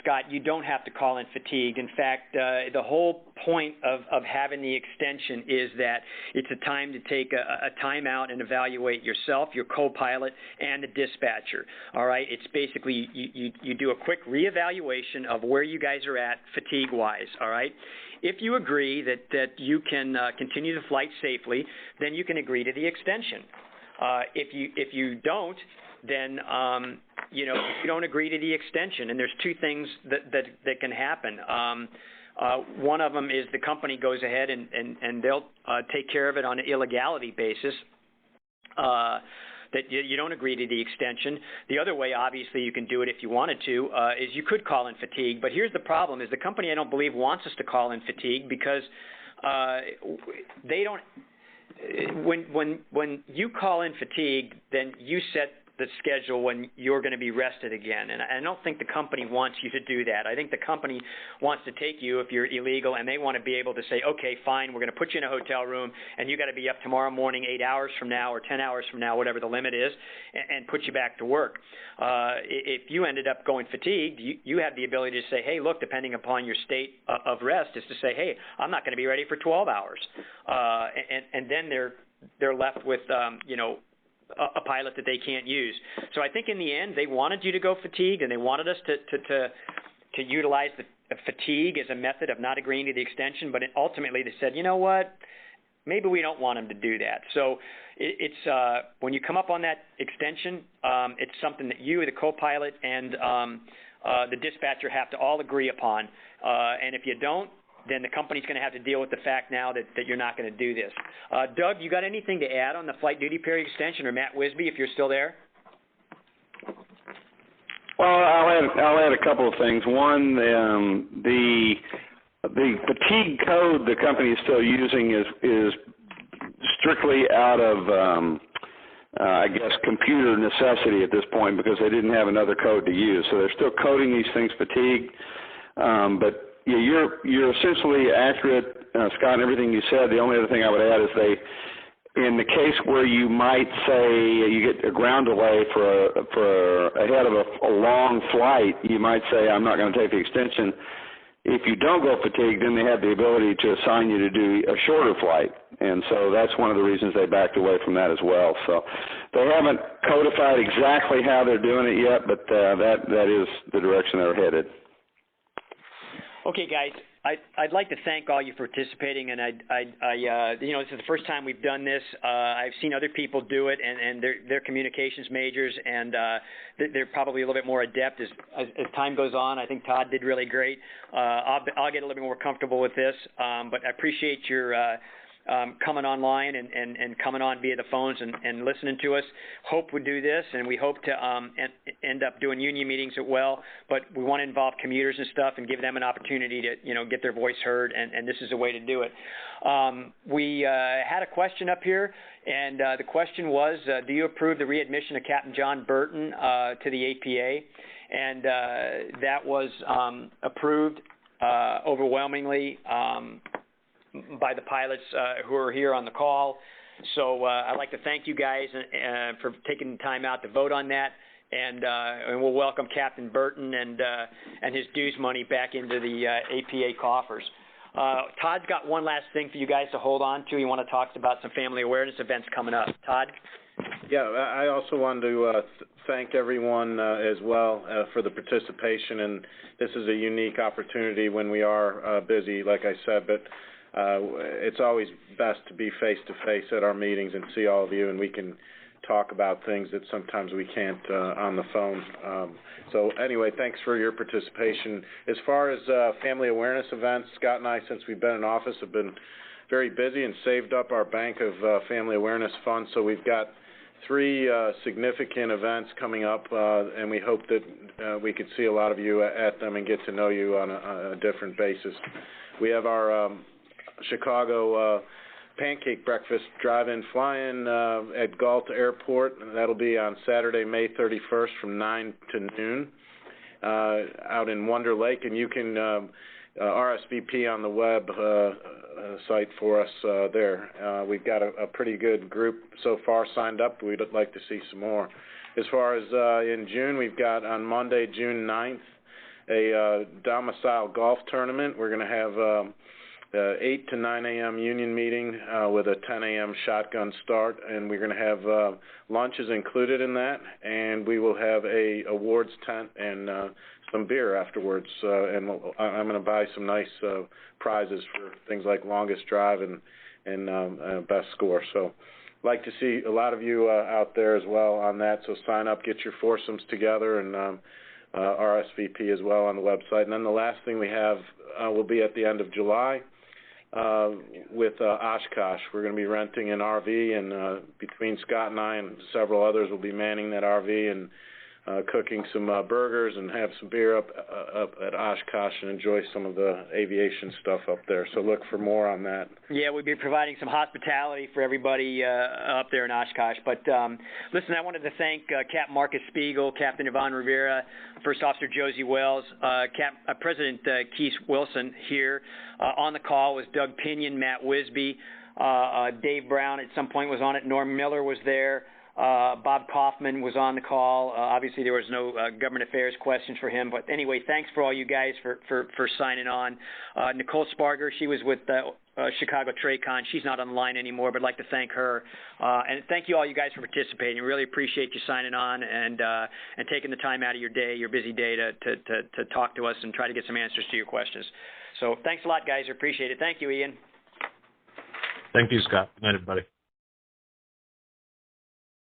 Scott, you don't have to call in fatigued. In fact, the whole point of having the extension is that it's a time to take a time out and evaluate yourself, your co-pilot, and the dispatcher. All right? It's basically you do a quick reevaluation of where you guys are at fatigue-wise. All right? If you agree that you can continue the flight safely, then you can agree to the extension. If you don't, then you don't agree to the extension. And there's two things that can happen. One of them is the company goes ahead and they'll take care of it on an illegality basis. That you don't agree to the extension. The other way, obviously, you can do it if you wanted to, is you could call in fatigue. But here's the problem: is the company, I don't believe, wants us to call in fatigue because they don't. When you call in fatigue, then you set the schedule when you're going to be rested again. And I don't think the company wants you to do that. I think the company wants to take you if you're illegal, and they want to be able to say, okay, fine, we're going to put you in a hotel room, and you got to be up tomorrow morning 8 hours from now or 10 hours from now, whatever the limit is, and put you back to work. If you ended up going fatigued, you have the ability to say, hey, look, depending upon your state of rest, is to say, hey, I'm not going to be ready for 12 hours. And then they're left with, a pilot that they can't use. So I think in the end they wanted you to go fatigued, and they wanted us to utilize the fatigue as a method of not agreeing to the extension, but ultimately they said, you know what, maybe we don't want them to do that. So it's when you come up on that extension, it's something that you, the co-pilot, and the dispatcher have to all agree upon. And if you don't, then the company's going to have to deal with the fact now that you're not going to do this. Doug, you got anything to add on the flight duty period extension, or Matt Wisby, if you're still there? Well, I'll add a couple of things. One, the fatigue code the company is still using is strictly out of I guess computer necessity at this point, because they didn't have another code to use. So they're still coding these things fatigue, but yeah, you're essentially accurate, Scott, in everything you said. The only other thing I would add is in the case where you might say you get a ground delay for ahead of a long flight, you might say, I'm not going to take the extension. If you don't go fatigued, then they have the ability to assign you to do a shorter flight. And so that's one of the reasons they backed away from that as well. So they haven't codified exactly how they're doing it yet, but that is the direction they're headed. Okay, guys, I'd like to thank all you for participating, and you know, this is the first time we've done this. I've seen other people do it, and they're communications majors, and they're probably a little bit more adept as time goes on. I think Todd did really great. I'll get a little bit more comfortable with this, but I appreciate your coming online and coming on via the phones and listening to us. Hope we do this, and we hope to end up doing union meetings as well, but we want to involve commuters and stuff and give them an opportunity to, you know, get their voice heard, and this is a way to do it. We had a question up here, and the question was, do you approve the readmission of Captain John Burton to the APA? And that was approved overwhelmingly by the pilots who are here on the call. So I'd like to thank you guys for taking the time out to vote on that, and we'll welcome Captain Burton and his dues money back into the APA coffers. Todd's got one last thing for you guys to hold on to. He want to talk about some family awareness events coming up. Todd? Yeah, I also wanted to thank everyone as well for the participation, and this is a unique opportunity when we are busy, like I said, but it's always best to be face-to-face at our meetings and see all of you, and we can talk about things that sometimes we can't on the phone. So anyway, thanks for your participation. As far as family awareness events, Scott and I, since we've been in office, have been very busy and saved up our bank of family awareness funds. So we've got 3 significant events coming up, and we hope that we could see a lot of you at them and get to know you on a different basis. We have our Chicago pancake breakfast drive-in fly-in at Galt Airport. That'll be on Saturday, May 31st from 9 to noon out in Wonder Lake, and you can RSVP on the web site for us there. We've got a pretty good group so far signed up. We'd like to see some more. As far as in June, we've got on Monday, June 9th, a domicile golf tournament. We're going to have 8 to 9 a.m. union meeting with a 10 a.m. shotgun start, and we're going to have lunches included in that, and we will have a awards tent and some beer afterwards, and I'm going to buy some nice prizes for things like longest drive and best score. So I'd like to see a lot of you out there as well on that, so sign up, get your foursomes together, and RSVP as well on the website. And then the last thing we have will be at the end of July with Oshkosh. We're going to be renting an RV, and between Scott and I and several others will be manning that RV and cooking some burgers and have some beer up at Oshkosh and enjoy some of the aviation stuff up there. So look for more on that. Yeah, we'll be providing some hospitality for everybody up there in Oshkosh. But listen, I wanted to thank Captain Marcus Spiegel, Captain Yvonne Rivera, First Officer Josie Wells, President Keith Wilson here. On the call was Doug Pinion, Matt Wisby, Dave Brown at some point was on it, Norm Miller was there. Bob Kaufman was on the call. Obviously, there was no government affairs questions for him. But anyway, thanks for all you guys for signing on. Nicole Sparger, she was with Chicago TradeCon. She's not on the line anymore, but I'd like to thank her. And thank you all you guys for participating. Really appreciate you signing on and taking the time out of your day, your busy day, to talk to us and try to get some answers to your questions. So thanks a lot, guys. I appreciate it. Thank you, Ian. Thank you, Scott. Good night, everybody.